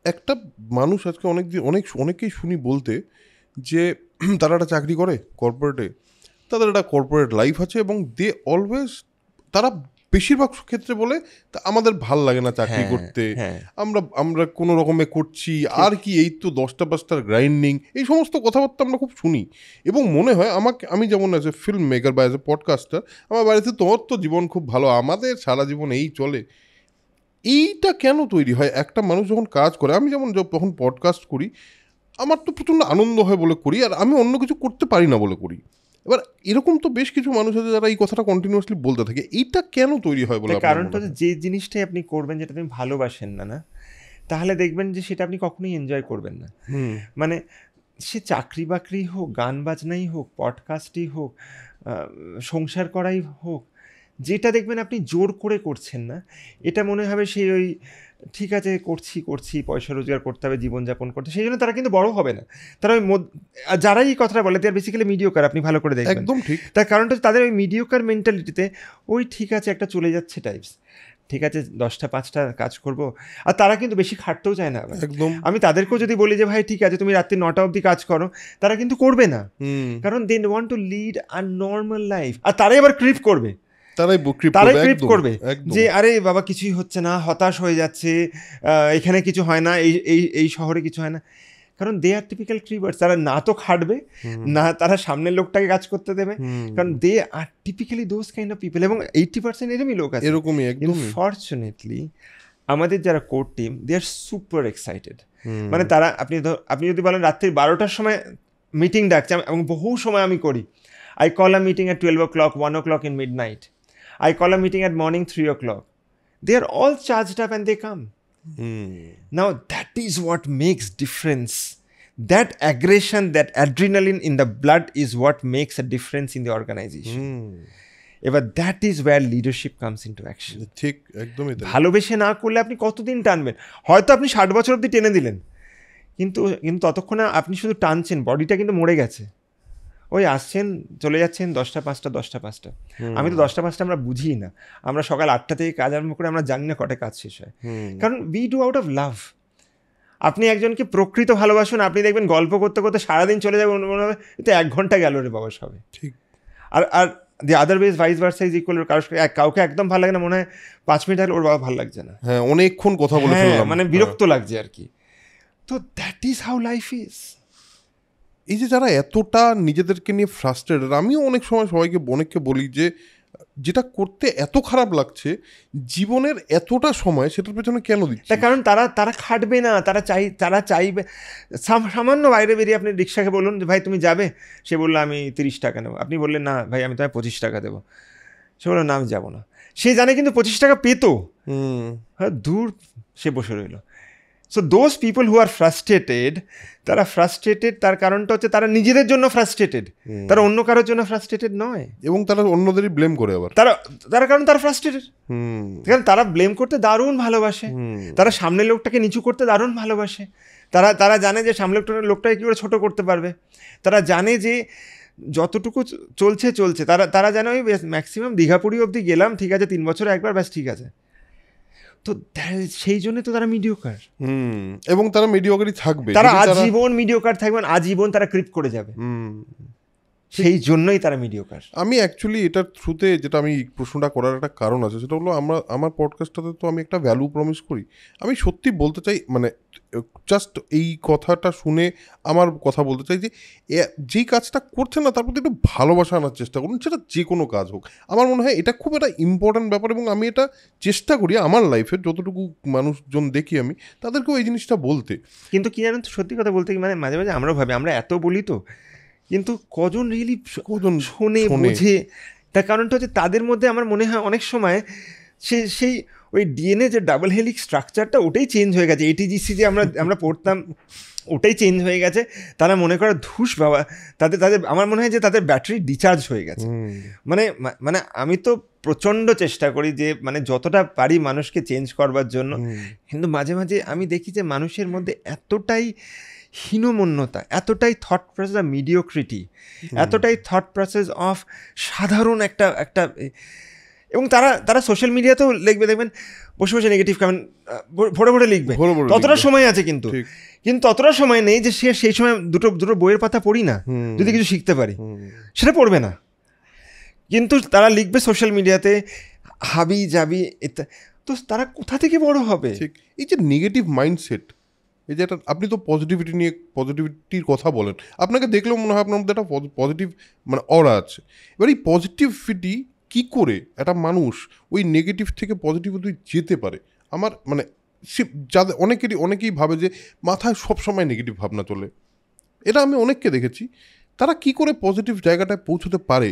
[SPEAKER 2] একটা মানুষ আজকে অনেকেই শুনি বলতে যে তারা একটা চাকরি করে কর্পোরেটে, তাদের একটা কর্পোরেট লাইফ আছে, এবং দে অলওয়েজ, তারা বেশিরভাগ ক্ষেত্রে বলে আমাদের ভাল লাগে না চাকরি করতে, আমরা কোনো রকমে করছি আর কি, এই তো 10টা 5টার গ্রাইন্ডিং, এই সমস্ত কথাবার্তা আমরা খুব শুনি। এবং মনে হয় আমি যেমন অ্যাজ এ ফিল্ম মেকার বা অ্যাজ এ পডকাস্টার, আমার বাড়িতে তোমার তো জীবন খুব ভালো, আমাদের সারা জীবন এই চলে। এইটা কেন তৈরি হয়? একটা মানুষ যখন কাজ করে, আমি যখন পডকাস্ট করি, আমার তো প্রচণ্ড আনন্দ হয় বলে করি, আর আমি অন্য কিছু করতে পারি না বলে করি, এবার এরকম তো বেশ কিছু মানুষ আছে যারা এই কথাটা কন্টিনিউয়াসলি বলতে থাকে, এইটা কেন তৈরি হয় বলে?
[SPEAKER 1] কারণটা যে জিনিসটাই আপনি করবেন যেটা আপনি ভালোবাসেন না, তাহলে দেখবেন যে সেটা আপনি কখনোই এনজয় করবেন না। মানে সে চাকরি বাকরি হোক, গান বাজনাই হোক, পডকাস্টই হোক, সংসার করাই হোক, যেটা দেখবেন আপনি জোর করে করছেন না, এটা মনে হবে সেই ওই ঠিক আছে করছি পয়সা রোজগার করতে হবে, জীবনযাপন করতে, সেই জন্য তারা কিন্তু বড় হবে না। তারা ওই যারাই এই কথাটা বলে তারা বেসিক্যালি মিডিওকার, আপনি ভালো করে দেখবেন।
[SPEAKER 2] একদম ঠিক।
[SPEAKER 1] তার কারণটা তাদের ওই মিডিওকার মেন্টালিটিতে ওই ঠিক আছে একটা চলে যাচ্ছে টাইপস, ঠিক আছে 10টা 5টা কাজ করব, আর তারা কিন্তু বেশি খাটতেও চায় না।
[SPEAKER 2] একদম।
[SPEAKER 1] আমি তাদেরকেও যদি বলি যে ভাই ঠিক আছে তুমি রাত্রি 9টা অবধি কাজ করো, তারা কিন্তু করবে না, কারণ they want to lead a normal life. আর তারাই আবার ক্রিপ করবে, তারাই ক্রিপ করবে যে আরে বাবা কিছুই হচ্ছে না, হতাশ হয়ে যাচ্ছে, এখানে কিছু হয় না, এই শহরে কিছু হয় না, কারণ দে আর টিপিক্যাল ক্রিপার্স। তারা না তো খাটবে, না তারা সামনের লোকটাকে কাজ করতে দেবে, কারণ they are typically those kind of people. এবং 80% এরকমই লোক আছে এরকমই। আনফরচুনেটলি আমাদের যারা core team, they are super excited. মানে তারা আপনি যদি বলেন রাত্রি 12টার সময় মিটিং ডাকছে, এবং বহু সময় আমি করি, I call a meeting at 12 o'clock, 1 o'clock in midnight. I call a meeting at morning 3 o'clock. They are all charged up and they come. Now that is what makes difference. That aggression, that adrenaline in the blood is what makes a difference in the organization. এবার that is wire leadership comes into action.
[SPEAKER 2] ঠিক, একদমই।
[SPEAKER 1] ভালোবেসে না করলে আপনি কতদিন টানবেন? হয়তো আপনি 60 বছর অবধি টেনে দিলেন, কিন্তু ততক্ষণে আপনি শুধু টানছেন, বডিটা কিন্তু মরে গেছে। ওই আসছেন চলে যাচ্ছেন 10টা 5টা। আমি তো 10টা 5টা আমরা বুঝি না, আমরা সকাল 8টা থেকে কাজ আরম্ভ করে আমরা জানি না কটা কাজ শেষ হয়, কারণ we do out of love. আপনি একজনকে প্রকৃত ভালোবাসুন, আপনি দেখবেন গল্প করতে করতে সারাদিন চলে যাবে, মনে হবে তো 1 ঘন্টা গেল রে বাবা সবে। ঠিক। আর the other ways vice versa is equal. কাউকে একদম ভালো লাগে না, মনে হয় 5 মিনিট আগে ওর বাবা ভালো লাগছে না,
[SPEAKER 2] হ্যাঁ অনেকক্ষণ কথা বলে ফেললাম,
[SPEAKER 1] মানে বিরক্ত লাগছে আর কি। তো that is how life is.
[SPEAKER 2] এই যে যারা এতটা নিজেদেরকে নিয়ে ফ্রাস্ট্রেটেড, আমিও অনেক সময় অনেককে বলি যে যেটা করতে এত খারাপ লাগছে, জীবনের এতটা সময় সেটার পেছনে কেন দিচ্ছে?
[SPEAKER 1] তার কারণ তারা খাটবে না, তারা চাইবে। সামান্য বাইরে বেরিয়ে আপনি রিক্সাকে বলুন যে ভাই তুমি যাবে, সে বললো আমি 30 টাকা নেবো, আপনি বললেন না ভাই আমি তোমায় 25 টাকা দেবো, সে বললো না আমি যাবো না। সে জানে কিন্তু 25 টাকা পেতো, হ্যাঁ দূর সে বসে রইল। So those people who are frustrated, তারা ফ্রাস্ট্রেটেড তার কারণটা হচ্ছে তারা নিজেদের জন্য ফ্রাস্ট্রেটেড, তারা অন্য কারোর জন্য ফ্রাস্ট্রেটেড নয়,
[SPEAKER 2] এবং তারা অন্যদেরই ব্লেম করে আবার।
[SPEAKER 1] তারা কারণ তারা ফ্রাস্ট্রেটেড, কারণ তারা ব্লেম করতে দারুণ ভালোবাসে, তারা সামনের লোকটাকে নিচু করতে দারুণ ভালোবাসে, তারা জানে যে সামনের লোকটাকে কী করে ছোটো করতে পারবে, তারা জানে যে যতটুকু চলছে তারা জানে ওই ম্যাক্সিমাম দীঘাপুরি অবধি গেলাম, ঠিক আছে 3 বছরে একবার ব্যাস ঠিক আছে। তো সেই জন্য তো তারা মিডিওকার,
[SPEAKER 2] এবং তারা মিডিওকারই থাকবে,
[SPEAKER 1] তারা আজীবন মিডিওকার থাকবেন, আজীবন তারা ক্রিপ করে যাবে, সেই জন্যই তারা মিডিওকার।
[SPEAKER 2] আমি অ্যাকচুয়ালি এটার থ্রুতে যেটা আমি প্রশ্নটা করার একটা কারণ আছে, সেটা হলো আমার পডকাস্টটাতে তো আমি একটা ভ্যালু প্রমিস করি। আমি সত্যি বলতে চাই, মানে জাস্ট এই কথাটা শুনে আমার কথা বলতে চাই যে যেই কাজটা করছেন না তার প্রতি একটু ভালোবাসা আনার চেষ্টা করুন, সেটা যে কোনো কাজ হোক। আমার মনে হয় এটা খুব একটা ইম্পর্ট্যান্ট ব্যাপার, এবং আমি এটা চেষ্টা করি আমার লাইফের যতটুকু মানুষজন দেখি আমি তাদেরকেও এই জিনিসটা বলতে।
[SPEAKER 1] কিন্তু কি জানেন তো, সত্যি কথা বলতে কি, মানে মাঝে মাঝে আমরাও ভাবি আমরা এত বলি তো, কিন্তু কজন রিয়েলি শোনে বোঝে? তার কারণটা হচ্ছে তাদের মধ্যে আমার মনে হয় অনেক সময় সেই ওই ডিএনএ যে ডাবল হেলিক্স স্ট্রাকচারটা ওটাই চেঞ্জ হয়ে গেছে, এটিজিসি যে আমরা পড়তাম ওটাই চেঞ্জ হয়ে গেছে। তারা মনে করে ধুস বাবা, তাদের আমার মনে হয় যে তাদের ব্যাটারি ডিচার্জ হয়ে গেছে। মানে আমি তো প্রচণ্ড চেষ্টা করি যে মানে যতটা পারি মানুষকে চেঞ্জ করবার জন্য, কিন্তু মাঝে মাঝে আমি দেখি যে মানুষের মধ্যে এতটাই হীনমন্যতা, এতটাই থট প্রসেস অফ মিডিওক্রিটি, এতটাই থট প্রসেস অফ সাধারণ একটা এবং তারা সোশ্যাল মিডিয়াতেও লিখবে, দেখবেন বসে বসে নেগেটিভ কমেন্ট ভরে লিখবে, ততটা সময় আছে কিন্তু ততটা সময় নেই যে সে সেই সময় দুটো বইয়ের পাতা পড়ি না, যদি কিছু শিখতে পারি সেটা পড়বে না, কিন্তু তারা লিখবে সোশ্যাল মিডিয়াতে হাবি যাবি, তো তারা কোথা থেকে বড় হবে?
[SPEAKER 2] ঠিক, এই যে নেগেটিভ মাইন্ডসেট, এই যে আপনি তো পজিটিভিটির কথা বলেন, আপনাকে দেখলেও মনে হয় আপনার মধ্যে একটা পজিটিভ মানে অরা আছে। এবার এই পজিটিভিটি কী করে একটা মানুষ ওই নেগেটিভ থেকে পজিটিভিটি যেতে পারে? আমার মানে যাদের অনেকেই ভাবে যে মাথায় সবসময় নেগেটিভ ভাবনা চলে, এটা আমি অনেককে দেখেছি, তারা কি করে পজিটিভ জায়গাটায় পৌঁছতে পারে?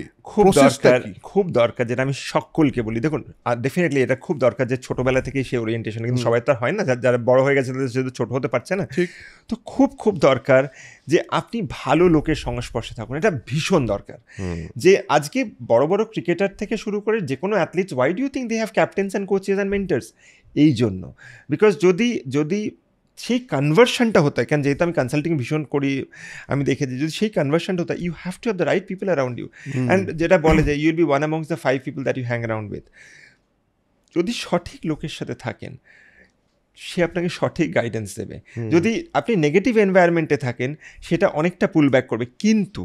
[SPEAKER 1] খুব দরকার, যেটা আমি সকলকে বলি। দেখুন, ডেফিনেটলি এটা খুব দরকার যে ছোটবেলা থেকেই সেই ওরিয়েন্টেশন, কিন্তু সবাই তো আর হয় না, যারা বড় হয়ে গেছে তাদের শুধু ছোট হতে পারছে না। তো খুব দরকার যে আপনি ভালো লোকের সংস্পর্শে থাকুন, এটা ভীষণ দরকার। যে আজকে বড় বড় ক্রিকেটার থেকে শুরু করে যে কোনো athletes, why do you think they have captains and coaches and mentors? এই জন্য, বিকজ যদি সেই কনভার্সনটা হতো, কেন যেহেতু আমি কনসাল্টিং ভীষণ করি, আমি দেখেছি যদি সেই কনভার্সনটা হতো, you have to have the right people around you, and যেটা বলে যে you will be one amongst the 5 people that you hang around with. যদি সঠিক লোকের সাথে থাকেন, সে আপনাকে সঠিক গাইডেন্স দেবে। যদি আপনি নেগেটিভ এনভায়রনমেন্টে থাকেন, সেটা অনেকটা পুল ব্যাক করবে। কিন্তু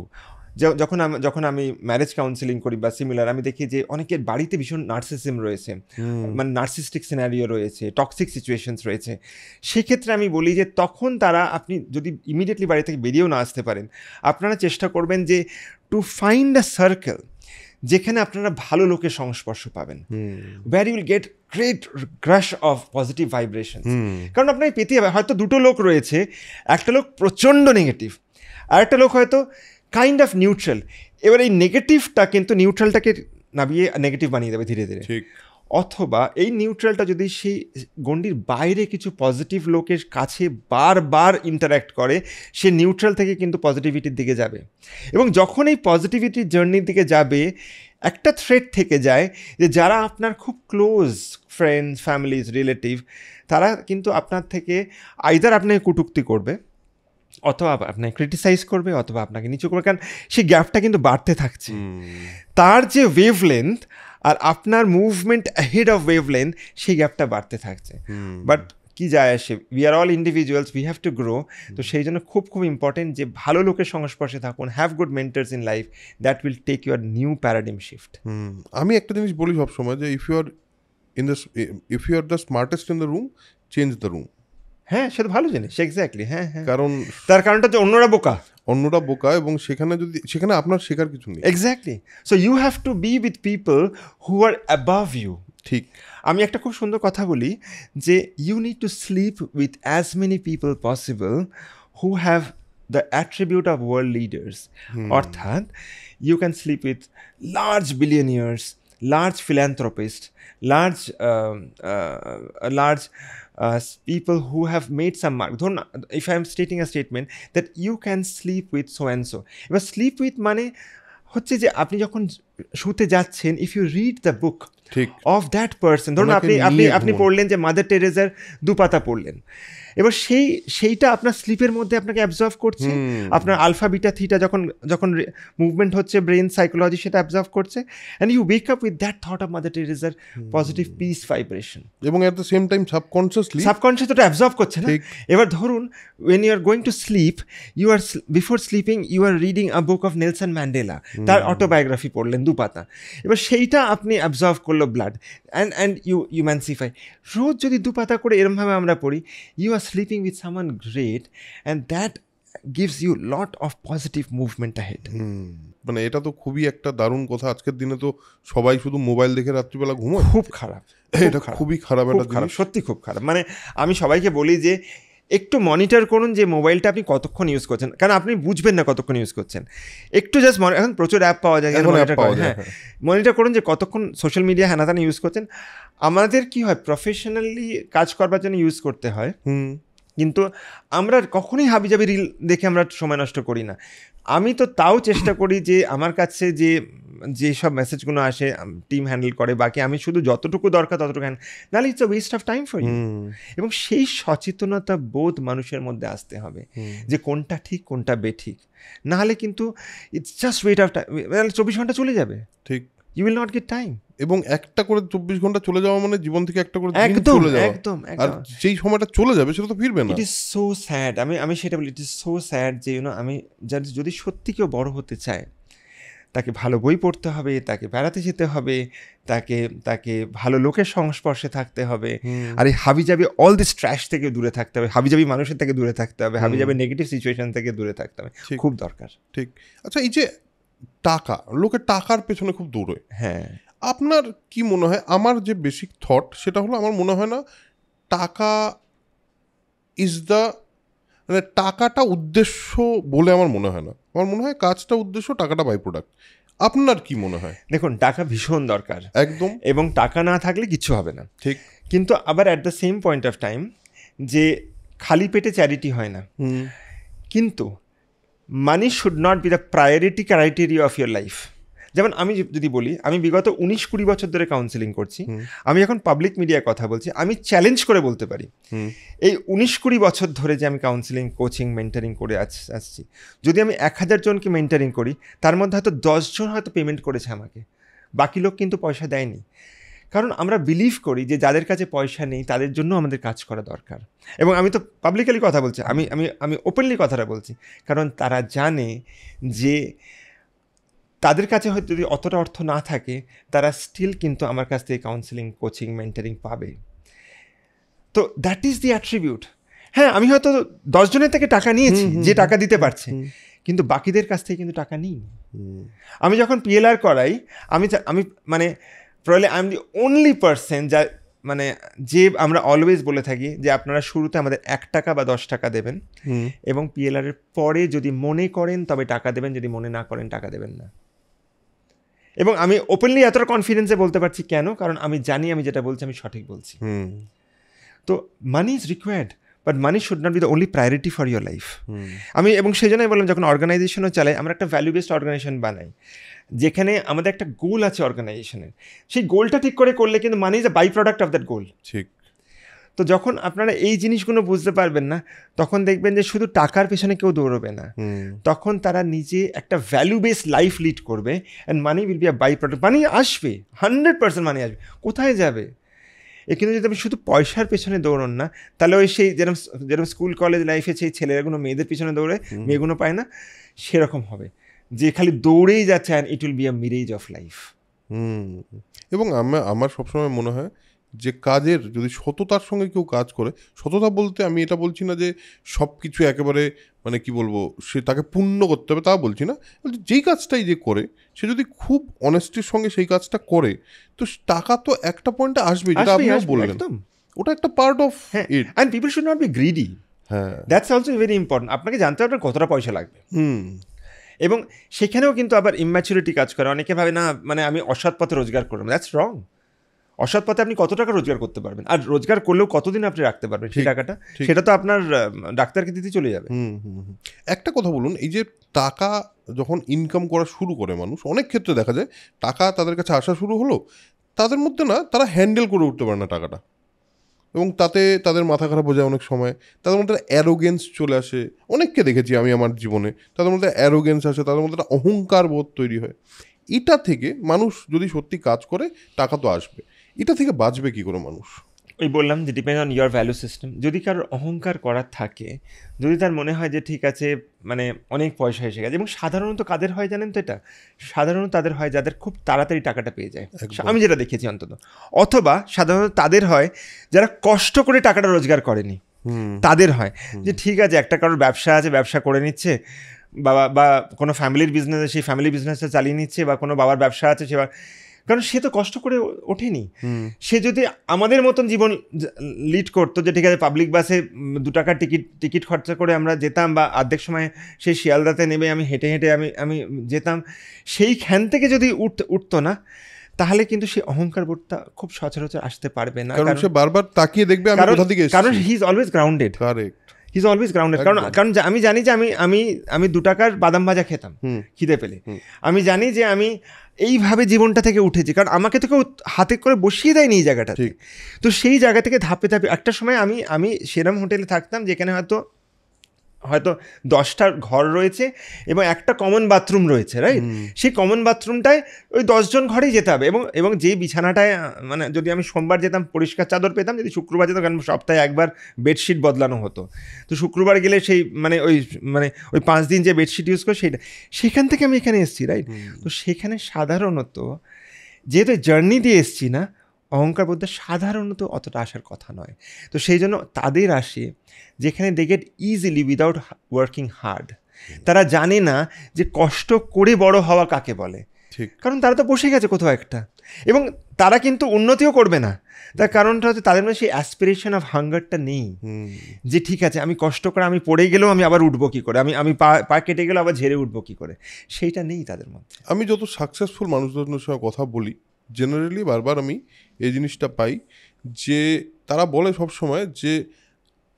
[SPEAKER 1] যখন আমি ম্যারেজ কাউন্সেলিং করি বা সিমিলার, আমি দেখি যে অনেকের বাড়িতে ভীষণ নার্সিসিজম রয়েছে, মানে নার্সিস্টিক সিনারিও রয়েছে, টক্সিক সিচুয়েশনস রয়েছে। সেক্ষেত্রে আমি বলি যে তখন আপনি যদি ইমিডিয়েটলি বাড়ি থেকে বেরিয়েও না আসতে পারেন, আপনারা চেষ্টা করবেন যে টু ফাইন্ড আ সার্কেল যেখানে আপনারা ভালো লোকের সংস্পর্শ পাবেন, where you will get great crush of positive vibrations. কারণ আপনাকে পেতে হবে, হয়তো দুটো লোক রয়েছে, একটা লোক প্রচণ্ড নেগেটিভ, আর একটা লোক হয়তো কাইন্ড অফ নিউট্রাল। এবার এই নেগেটিভটা কিন্তু নিউট্রালটাকে নামিয়ে নেগেটিভ বানিয়ে দেবে ধীরে ধীরে। অথবা এই নিউট্রালটা যদি সেই গণ্ডির বাইরে কিছু পজিটিভ লোকের কাছে বারবার ইন্টারাক্ট করে, সে নিউট্রাল থেকে কিন্তু পজিটিভিটির দিকে যাবে। এবং যখন এই পজিটিভিটির জার্নির দিকে যাবে, একটা থ্রেট থেকে যায় যে যারা আপনার খুব ক্লোজ ফ্রেন্ডস, ফ্যামিলিজ, রিলেটিভ, তারা কিন্তু আপনার থেকে আইদার আপনাকে কটূক্তি করবে, অথবা আপনাকে ক্রিটিসাইজ করবে, অথবা আপনাকে নিচু করবে, কারণ সেই গ্যাপটা কিন্তু বাড়তে থাকছে। তার যে ওয়েভলেন্থ আর আপনার মুভমেন্ট হেড অফ ওয়েভলেন্থ, সেই গ্যাপটা বাড়তে থাকছে। বাট কি যায় আসে, we are all individuals, we have to grow. তো সেই জন্য খুব ইম্পর্টেন্ট যে ভালো লোকের সংস্পর্শে থাকুন, have good mentors in life, that will take your new paradigm shift.
[SPEAKER 2] আমি একটা জিনিস বলি সবসময় যে if you are the smartest in the room, change the room.
[SPEAKER 1] হ্যাঁ, সেটা ভালো জিনিস, এক্স্যাক্টলি। হ্যাঁ,
[SPEAKER 2] কারণ
[SPEAKER 1] তার কারণটা যে অন্যরা বোকা, এবং সেখানে আপনার শেখার কিছু নেই। Exactly. So you have to be with people who are above you.
[SPEAKER 2] ঠিক।
[SPEAKER 1] আমি একটা খুব সুন্দর কথা বলি যে you need to sleep with as many people possible who have the attribute of world leaders. অর্থাৎ you can sleep with large billionaires, large philanthropists, large people who have made some mark. If I am stating a statement that you can sleep with so and so, এবার sleep with মানে হচ্ছে যে আপনি যখন শুতে যাচ্ছেন, if you read the book of that person, ধরুন আপনি পড়লেন যে মাদার টেরেজার দুপাতা পড়লেন, এবার সেইটা আপনার স্লিপের মধ্যে আপনাকে অ্যাবজর্ভ করছে, আপনার আলফা বিটা থিটা যখন মুভমেন্ট হচ্ছে, ব্রেন সাইকোলজি সেটা অ্যাবজর্ভ করছে, and you wake up with that thought of mother টেরেজার পজিটিভ পিস ভাইব্রেশন।
[SPEAKER 2] এবং at the same time
[SPEAKER 1] subconscious ওটা অ্যাবজর্ভ করছে না। এবার ধরুন when you are going to sleep, before sleeping you are reading a book of Nelson Mandela, তার অটোবায়োগ্রাফি পড়লেন দুপাতা, এবার সেইটা আপনি অ্যাবজর্ভ করলো ব্লাড, অ্যান্ড ইউ ম্যান্সিফাই। রোজ যদি দুপাতা করে এরমভাবে আমরা পড়ি, you are sleeping with someone great, and that gives you lot of positive movement ahead.
[SPEAKER 2] মানে এটা তো খুবই একটা দারুণ কথা। আজকের দিনে তো সবাই শুধু মোবাইল দেখে রাত্রিবেলা ঘুমোয়,
[SPEAKER 1] খুব খারাপ,
[SPEAKER 2] এটা খুবই খারাপ, এটা
[SPEAKER 1] সত্যি খুব খারাপ। মানে আমি সবাইকে বলি যে একটু মনিটর করুন যে মোবাইলটা আপনি কতক্ষণ ইউজ করছেন, কারণ আপনি বুঝবেন না কতক্ষণ ইউজ করছেন। একটু জাস্ট এখন প্রচুর অ্যাপ পাওয়া যায়, হ্যাঁ, মনিটর করুন যে কতক্ষণ সোশ্যাল মিডিয়া হ্যানাতানা ইউজ করছেন। আমাদের কি হয়, প্রফেশনালি কাজ করবার জন্য ইউজ করতে হয়, কিন্তু আমরা কখনোই হাবিজাবি রিল দেখে আমরা সময় নষ্ট করি না। আমি তো তাও চেষ্টা করি যে আমার কাছে যে সব মেসেজগুলো আসে টিম হ্যান্ডেল করে, বাকি আমি শুধু যতটুকু দরকার ততটুকু নাহলে it's a waste of time for you. এবং সেই সচেতনতা বোধ মানুষের মধ্যে আসতে হবে যে কোনটা ঠিক কোনটা বেঠিক, নাহলে কিন্তু it's just waste of time, 24 ঘন্টা চলে যাবে, ঠিক, you will not get time.
[SPEAKER 2] এবং একটা করে 24 ঘন্টা চলে যাওয়া মানে জীবন থেকে একটা করে দিন চলে যাওয়া, একদম। আর যেই সময়টা চলে যাবে সেটা তো ফিরবে না।
[SPEAKER 1] It is so sad. আমি সেটা বলি, ইট ইজ সো স্যাড যে আমি যদি সত্যি কেউ বড় হতে চায়, তাকে ভালো বই পড়তে হবে, তাকে বেড়াতে যেতে হবে, তাকে ভালো লোকের সংস্পর্শে থাকতে হবে, আর এই হাবিজাবি অল দিস ট্র্যাশ থেকে দূরে থাকতে হবে, হাবিজাবি মানুষের থেকে দূরে থাকতে হবে, হাবিজাবি নেগেটিভ সিচুয়েশন থেকে দূরে থাকতে হবে, খুব দরকার। ঠিক।
[SPEAKER 2] আচ্ছা, এই যে লোকে টাকার পেছনে খুব দৌড়ে,
[SPEAKER 1] হ্যাঁ,
[SPEAKER 2] আপনার কি মনে হয়? আমার যে বেসিক থট সেটা হলো, আমার মনে হয় না টাকা ইজ দ্য মানে টাকাটা উদ্দেশ্য বলে আমার মনে হয় না, আমার মনে হয় কাজটা উদ্দেশ্য, টাকাটা বাই প্রোডাক্ট। আপনার কি মনে হয়?
[SPEAKER 1] দেখুন, টাকা ভীষণ দরকার
[SPEAKER 2] একদম,
[SPEAKER 1] এবং টাকা না থাকলে কিচ্ছু হবে না,
[SPEAKER 2] ঠিক।
[SPEAKER 1] কিন্তু আবার at the same point of time যে খালি পেটে চ্যারিটি হয় না, কিন্তু মানি should not B the priority criteria of your life. যেমন আমি যদি বলি, আমি বিগত 19-20 বছর ধরে কাউন্সেলিং করছি, আমি এখন পাবলিক মিডিয়ায় কথা বলছি, আমি চ্যালেঞ্জ করে বলতে পারি এই 19-20 বছর ধরে যে আমি কাউন্সেলিং, কোচিং, মেন্টারিং করে আসছি, যদি আমি 1000 জনকে মেন্টারিং করি, তার মধ্যে হয়তো 10 জন হয়তো পেমেন্ট করেছে আমাকে, বাকি লোক কিন্তু পয়সা দেয়নি। কারণ আমরা বিলিভ করি যে যাদের কাছে পয়সা নেই তাদের জন্য আমাদের কাজ করা দরকার। এবং আমি তো পাবলিকলি কথা বলছি, আমি আমি আমি ওপেনলি কথাটা বলছি, কারণ তারা জানে যে তাদের কাছে হয়তো যদি অতটা অর্থ না থাকে, তারা স্টিল কিন্তু আমার কাছ থেকে কাউন্সেলিং, কোচিং, মেন্টারিং পাবে। তো দ্যাট ইজ দি অ্যাট্রিবিউট। হ্যাঁ, আমি হয়তো 10 জনের থেকে টাকা নিয়েছি যে টাকা দিতে পারছে, কিন্তু বাকিদের কাছ থেকে কিন্তু টাকা নিই। আমি যখন PLR করাই, আমি মানে probably I am the only person যা মানে যে আমরা অলওয়েজ বলে থাকি যে আপনারা শুরুতে আমাদের 1 টাকা বা 10 টাকা দেবেন, এবং PLR এর পরে যদি মনে করেন তবে টাকা দেবেন, যদি মনে না করেন টাকা দেবেন না। এবং আমি ওপেনলি এতটা কনফিডেন্সে বলতে পারছি কেন, কারণ আমি জানি আমি যেটা বলছি আমি সঠিক বলছি। তো money is required, but money should not B the only priority for your life. আমি এবং সেই জন্যই বললাম, যখন অর্গানাইজেশনও চালাই, আমরা একটা ভ্যালু বেসড অর্গানাইজেশন বানাই, যেখানে আমাদের একটা গোল আছে অর্গানাইজেশনের, সেই গোলটা ঠিক করে করলে কিন্তু money is a byproduct of that goal. ঠিক। তো যখন আপনারা এই জিনিসগুলো বুঝতে পারবেন না, তখন দেখবেন যে শুধু টাকার পেছনে কেউ দৌড়বে না, তখন তারা নিজে একটা ভ্যালু বেসড লাইফ লিড করবে, and money will be a byproduct. Money আসবে, 100% মানি আসবে। কোথায় যাবে? কিন্তু যদি আপনি শুধু পয়সার পেছনে দৌড়ন না, তাহলে ওই সেই যেরকম স্কুল কলেজ লাইফে সেই ছেলেরাগুলো মেয়েদের পিছনে দৌড়ে, মেয়েগুলো পায় না, সেরকম হবে যে খালি দৌড়েই যাচ্ছে, and it will be a Mirage of life.
[SPEAKER 2] এবং আমার সবসময় মনে হয় যে কাজের যদি সততার সঙ্গে কেউ কাজ করে, সততা বলতে আমি এটা বলছি না যে সব কিছু একেবারে মানে কি বলবো সে তাকে পূর্ণ করতে হবে, তা বলছি না, যেই কাজটাই যে করে সে যদি খুব অনেস্টির সঙ্গে সেই কাজটা করে, তো টাকা তো একটা পয়েন্টে আসবে, যেটা আপনিও বললেন, ওটা একটা part of it.
[SPEAKER 1] And people should not be greedy. হ্যাঁ, দ্যাটস অলসো ভেরি ইম্পর্টেন্ট। আপনাকে জানতে হবে কতটা পয়সা লাগবে। এবং সেখানেও কিন্তু আবার ইম্যাচুরিটি কাজ করে। অনেকে ভাবে না মানে আমি অসৎ পথে রোজগার করবো, দ্যাটস রং। অসৎ পথে আপনি কত টাকা রোজগার করতে পারবেন, আর রোজগার করলেও কতদিন আপনি রাখতে পারবেন সেই টাকাটা, সেটা তো আপনার ডাক্তারকে দিতে চলে যাবে।
[SPEAKER 2] একটা কথা বলুন, এই যে টাকা যখন ইনকাম করা শুরু করে মানুষ, অনেক ক্ষেত্রে দেখা যায় টাকা তাদের কাছে আসা শুরু হলো, তাদের মধ্যে না তারা হ্যান্ডেল করে উঠতে পারে না টাকাটা, এবং তাতে তাদের মাথা খারাপ হয়ে যায় অনেক সময়, তাদের মধ্যে অ্যারোগেন্স চলে আসে। অনেককে দেখেছি আমি আমার জীবনে, তাদের মধ্যে অ্যারোগেন্স আসে, তাদের মধ্যে একটা অহংকার বোধ তৈরি হয়। এটা থেকে মানুষ যদি সত্যি কাজ করে টাকা তো আসবে, এটা থেকে বাঁচবে কি করে মানুষ?
[SPEAKER 1] ওই বললাম যে depend on your value system. যদি কারোর অহংকার করার থাকে, যদি তার মনে হয় যে ঠিক আছে মানে অনেক পয়সা এসে গেছে, এবং সাধারণত কাদের হয় জানেন তো, এটা সাধারণত তাদের হয় যাদের খুব তাড়াতাড়ি টাকাটা পেয়ে যায়, আমি যেটা দেখেছি অন্তত। অথবা সাধারণত তাদের হয় যারা কষ্ট করে টাকাটা রোজগার করেনি, তাদের হয় যে ঠিক আছে একটা কারোর ব্যবসা আছে, ব্যবসা করে নিচ্ছে, বা কোনো ফ্যামিলির বিজনেস, সেই ফ্যামিলি বিজনেসটা চালিয়ে নিচ্ছে, বা কোনো বাবার ব্যবসা আছে, সে কারণ সে তো কষ্ট করে ওঠেনি। সে যদি আমাদের মতন জীবন লিড করতো, যে ঠিক আছে পাবলিক বাসে 2 টাকার টিকিট খরচা করে আমরা যেতাম, বা অর্ধেক সময় সেই শিয়ালদাতে নেমে আমি হেঁটে হেঁটে আমি যেতাম, সেইখান থেকে যদি উঠতো না, তাহলে কিন্তু সেই অহংকার বোধটা খুব সচরাচর আসতে পারবে না,
[SPEAKER 2] কারণ সে বারবার তাকিয়ে দেখবে আমি কোথা থেকে এসেছি।
[SPEAKER 1] কারণ he is always grounded. Correct, he is always grounded. কারণ আমি জানি যে আমি 2 টাকার বাদাম ভাজা খেতাম খিদে পেলে, আমি জানি যে আমি এইভাবে জীবনটা থেকে উঠেছি, কারণ আমাকে তো কেউ হাতে করে বসিয়ে দেয়নি এই জায়গাটাতে। তো সেই জায়গা থেকে ধাপে ধাপে একটা সময় আমি সেরম হোটেলে থাকতাম যেখানে হয়তো 10টা ঘর রয়েছে এবং একটা কমন বাথরুম রয়েছে, রাইট? সেই কমন বাথরুমটায় ওই 10 জন ঘরেই যেতে হবে, এবং যেই বিছানাটায় মানে যদি আমি সোমবার যেতাম পরিষ্কার চাদর পেতাম, যদি শুক্রবার যেতাম, কারণ সপ্তাহে একবার বেডশিট বদলানো হতো, তো শুক্রবার গেলে সেই ওই 5 দিন যে বেডশিট ইউজ করে সেখান থেকে আমি এখানে এসেছি, রাইট? তো সেখানে সাধারণত যেহেতু জার্নি দিয়ে এসছি না, অহংকার বোধটা সাধারণত অতটা আসার কথা নয়। তো সেই জন্য তাদের আসে যেখানে they get easily without working hard. তারা জানে না যে কষ্ট করে বড় হওয়া কাকে বলে,
[SPEAKER 2] ঠিক।
[SPEAKER 1] কারণ তারা তো বসে গেছে কোথাও একটা, এবং তারা কিন্তু উন্নতিও করবে না। তার কারণটা হচ্ছে তাদের মধ্যে সেই অ্যাসপিরেশন অফ হাঙ্গারটা নেই, যে ঠিক আছে আমি কষ্ট করে আমি পড়ে গেলেও আমি আবার উঠবো কী করে, আমি পা কেটে গেলেও আবার ঝেড়ে উঠবো কী করে, সেইটা নেই তাদের মধ্যে।
[SPEAKER 2] আমি যত সাকসেসফুল মানুষজনের সঙ্গে কথা বলি জেনারেলি বারবার আমি এই জিনিসটা পাই যে তারা বলে সব সময় যে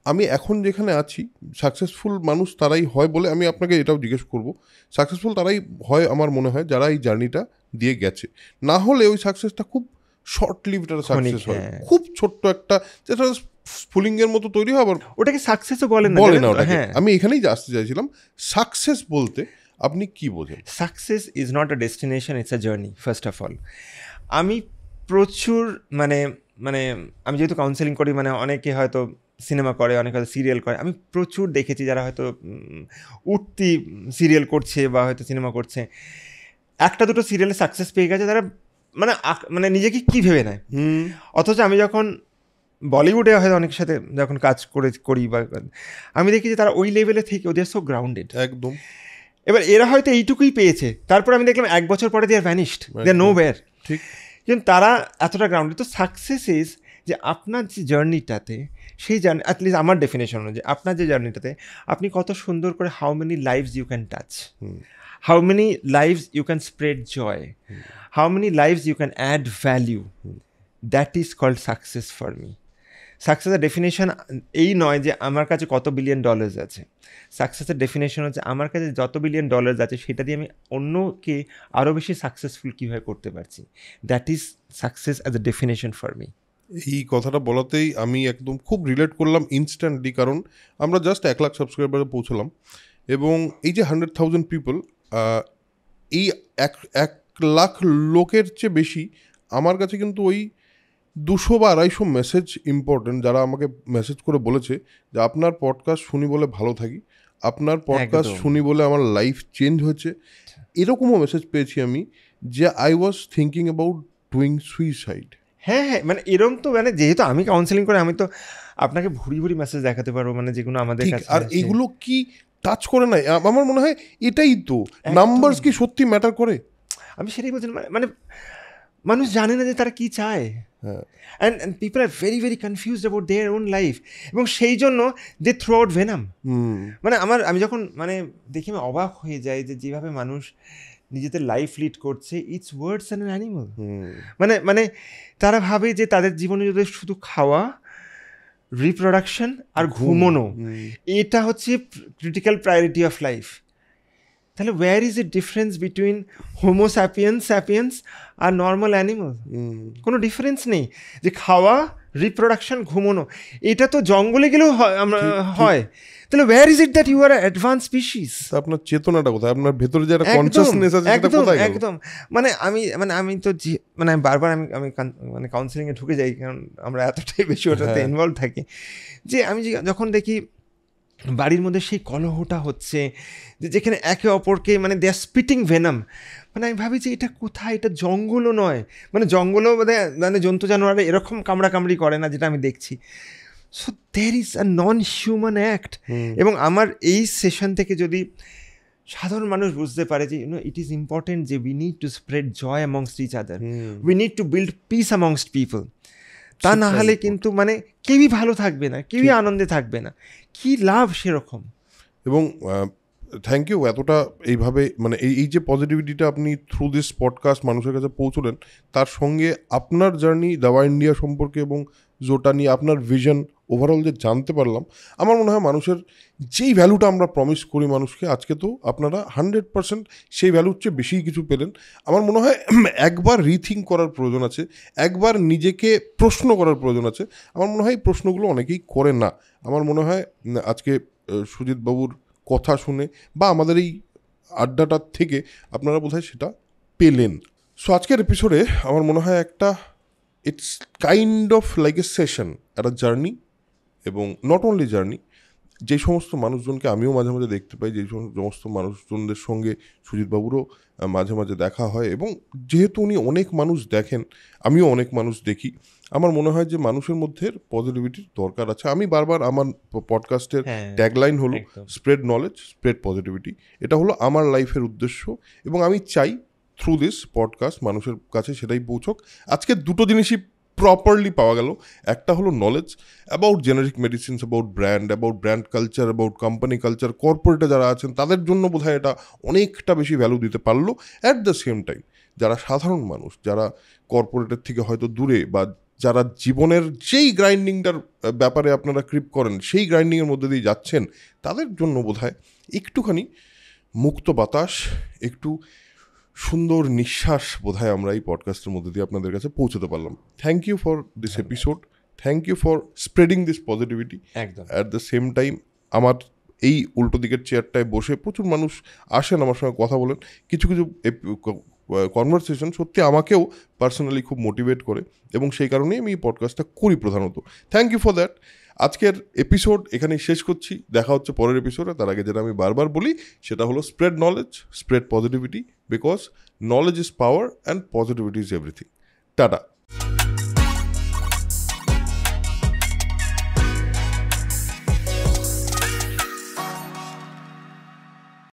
[SPEAKER 2] আমি এখন যেখানে আছি সাকসেসফুল মানুষ তারাই হয় বলে আমি আপনাকে এটাও জিজ্ঞেস করব, সাকসেসফুল তারাই হয় আমার মনে হয় যারা এই জার্নিটা দিয়ে গেছে, না হলে ওই সাকসেসটা খুব শর্ট লিভড একটা সাকসেস হয়, খুব ছোট্ট একটা যেটা স্ফুলিঙ্গের মতো তৈরি হয়, আবার
[SPEAKER 1] ওটাকে সাকসেসও বলে না
[SPEAKER 2] ওটাকে। আমি এখানেই আসতে চাইছিলাম, সাকসেস বলতে আপনি কি বোঝেন?
[SPEAKER 1] Success is not a destination, it's a journey first of all. আমি প্রচুর মানে মানে আমি যেহেতু কাউন্সেলিং করি, মানে অনেকে হয়তো সিনেমা করে, অনেকে হয়তো সিরিয়াল করে, আমি প্রচুর দেখেছি যারা হয়তো উঠতি সিরিয়াল করছে বা হয়তো সিনেমা করছে, একটা দুটো সিরিয়ালে সাকসেস পেয়ে গেছে, তারা মানে মানে নিজেকে কী ভেবে নেয়। অথচ আমি যখন বলিউডে হয়তো অনেকের সাথে যখন কাজ করি বা আমি দেখি যে তারা ওই লেভেলে থেকে ওদের সো গ্রাউন্ডেড
[SPEAKER 2] একদম।
[SPEAKER 1] এবার এরা হয়তো এইটুকুই পেয়েছে, তারপর আমি দেখলাম 1 বছর পরে they are vanished, they are nowhere.
[SPEAKER 2] ঠিক।
[SPEAKER 1] কিন্তু তারা এতটা গ্রাউন্ডেড। তো সাকসেস ইজ যে আপনার যে জার্নিটাতে, সেই জার্নি অ্যাটলিস্ট আমার ডেফিনেশন অনুযায়ী আপনার যে জার্নিটাতে আপনি কত সুন্দর করে how many lives you can touch, how many lives you can spread joy, how many lives you can add value, that is called success for me. সাকসেসের ডেফিনেশন এই নয় যে আমার কাছে কত বিলিয়ন ডলার্স আছে, সাকসেসের ডেফিনেশন হচ্ছে আমার কাছে যত বিলিয়ন ডলার্স আছে সেটা দিয়ে আমি অন্যকে আরও বেশি সাকসেসফুল কীভাবে করতে পারছি, that is success as a definition for me.
[SPEAKER 2] এই কথাটা বলাতেই আমি একদম খুব রিলেট করলাম ইনস্ট্যান্টলি, কারণ আমরা জাস্ট 1 লাখ সাবস্ক্রাইবারে পৌঁছলাম, এবং এই যে 100,000 পিপল, এই 1 লাখ লোকের চেয়ে বেশি আমার কাছে কিন্তু ওই 200 বা 250 মেসেজ ইম্পর্টেন্ট, যারা আমাকে মেসেজ করে বলেছে যে আপনার পডকাস্ট শুনি বলে ভালো থাকি, আপনার পডকাস্ট শুনি বলে আমার লাইফ চেঞ্জ হয়েছে। এরকমও মেসেজ পেয়েছি আমি যে I was thinking about doing suicide.
[SPEAKER 1] হ্যাঁ হ্যাঁ, মানে এরকম তো, মানে যেহেতু আমি কাউন্সেলিং করে আমি তো আপনাকে ভুরি ভুরি মেসেজ দেখাতে পারবো, মানে যেগুলো আমাদের কাছে।
[SPEAKER 2] আর এইগুলো কি টাচ করে না? আমার মনে হয় এটাই তো, নাম্বারস কি সত্যি ম্যাটার করে?
[SPEAKER 1] আমি সেটাই বলছি, মানে মানুষ জানে না যে তারা কি চায়, and people are very very confused about their own life, এবং সেই জন্য দে থ্রো আউট ভেনাম। মানে আমি যখন মানে দেখি আমি অবাক হয়ে যাই যে যেভাবে মানুষ নিজেদের লাইফ লিড করছে, it's words and an animal. মানে তারা ভাবে যে তাদের জীবনে যদি শুধু খাওয়া, রিপ্রোডাকশন আর ঘুমোনো, এটা হচ্ছে ক্রিটিক্যাল প্রায়োরিটি অফ লাইফ। তাহলে where is a difference between homo sapiens আর নর্মাল অ্যানিমাল? কোনো ডিফারেন্স নেই। যে খাওয়া, রিপ্রোডাকশন, ঘুমোনো, এটা তো জঙ্গলে গেলেও হয়। তাহলে where is it that you are advance species?
[SPEAKER 2] আপনার চেতনাটা কোথায়? আপনার ভেতরে যে একটা কনসিয়াসনেস আছে সেটা কোথায় গেল?
[SPEAKER 1] একদম। আমি তো মানে বারবার আমি মানে কাউন্সেলিংয়ে ঢুকে যাই, কারণ আমরা এতটাই বেশি ওটাতে ইনভলভ থাকি, যে আমি যখন দেখি বাড়ির মধ্যে সেই কলহটা হচ্ছে, যেখানে একে অপরকে মানে দে আর স্পিটিং ভেনাম, মানে আমি ভাবি যে এটা কোথায়? এটা জঙ্গলও নয়, মানে জঙ্গলও মানে জন্তু জানোয়ারে এরকম কামড়াকামড়ি করে না যেটা আমি দেখছি। So there is a non human act. এবং আমার এই সেশন থেকে যদি সাধারণ মানুষ বুঝতে পারে যে ইট ইজ ইম্পর্টেন্ট যে we need to spread joy amongst each other, we need to build peace amongst people, তা না হলে কিন্তু মানে কেউই ভালো থাকবে না, কেউই আনন্দে থাকবে না, কি লাভ সেরকম।
[SPEAKER 2] এবং থ্যাংক ইউ এতটা এইভাবে মানে এই যে পজিটিভিটিটা আপনি থ্রু দিস পডকাস্ট মানুষের কাছে পৌঁছলেন, তার সঙ্গে আপনার জার্নি দাওয়া ইন্ডিয়া সম্পর্কে এবং জোটা নিয়ে আপনার ভিশন ওভারঅল যে জানতে পারলাম, আমার মনে হয় মানুষের যেই ভ্যালুটা আমরা প্রমিস করি মানুষকে, আজকে তো আপনারা 100% সেই ভ্যালুর চেয়ে বেশি কিছু পেলেন। আমার মনে হয় একবার রিথিঙ্ক করার প্রয়োজন আছে, একবার নিজেকে প্রশ্ন করার প্রয়োজন আছে। আমার মনে হয় এই প্রশ্নগুলো অনেকেই করে না। আমার মনে হয় আজকে সুজিত বাবুর কথা শুনে বা আমাদের এই আড্ডাটার থেকে আপনারা বোধহয় সেটা পেলেন। সো আজকের এপিসোডে আমার মনে হয় একটা it's kind of like a session, একটা জার্নি, এবং নট অনলি জার্নি, যে সমস্ত মানুষজনকে আমিও মাঝে মাঝে দেখতে পাই, যে সমস্ত মানুষজনদের সঙ্গে সুজিতবাবুরও মাঝে মাঝে দেখা হয়, এবং যেহেতু উনি অনেক মানুষ দেখেন, আমিও অনেক মানুষ দেখি, আমার মনে হয় যে মানুষের মধ্যে পজিটিভিটির দরকার আছে। আমি বারবার আমার পডকাস্টের ট্যাগলাইন হলো স্প্রেড নলেজ, স্প্রেড পজিটিভিটি। এটা হলো আমার লাইফের উদ্দেশ্য, এবং আমি চাই থ্রু দিস পডকাস্ট মানুষের কাছে সেটাই পৌঁছক। আজকে দুটো জিনিসই প্রপারলি পাওয়া গেল। একটা হলো knowledge about generic medicines, about brand culture, about company culture, কর্পোরেটে যারা আছেন তাদের জন্য বোধহয় এটা অনেকটা বেশি ভ্যালু দিতে পারলো। অ্যাট দ্য সেম টাইম যারা সাধারণ মানুষ, যারা কর্পোরেটের থেকে হয়তো দূরে, বা যারা জীবনের যেই গ্রাইন্ডিংটার ব্যাপারে আপনারা ক্রিপ করেন সেই গ্রাইন্ডিংয়ের মধ্যে দিয়ে যাচ্ছেন, তাদের জন্য বোধহয় একটুখানি মুক্ত বাতাস, একটু সুন্দর নিঃশ্বাস বোধহয় আমরা এই পডকাস্টের মধ্যে দিয়ে আপনাদের কাছে পৌঁছতে পারলাম। Thank you for this episode, thank you for spreading this positivity.
[SPEAKER 1] একদম।
[SPEAKER 2] অ্যাট দ্য সেম টাইম আমার এই উল্টো দিকের চেয়ারটায় বসে প্রচুর মানুষ আসেন আমার সঙ্গে কথা বলেন, কিছু কিছু কনভারসেশন সত্যি আমাকেও পার্সোনালি খুব মোটিভেট করে, এবং সেই কারণেই আমি এই পডকাস্টটা করি প্রধানত। Thank you for that. আজকের এপিসোড এখানেই শেষ করছি, দেখা হচ্ছে পরের এপিসোডে। তার আগে যেটা আমি বারবার বলি সেটা হলো spread knowledge, spread positivity, because knowledge is power and positivity is everything. Tata.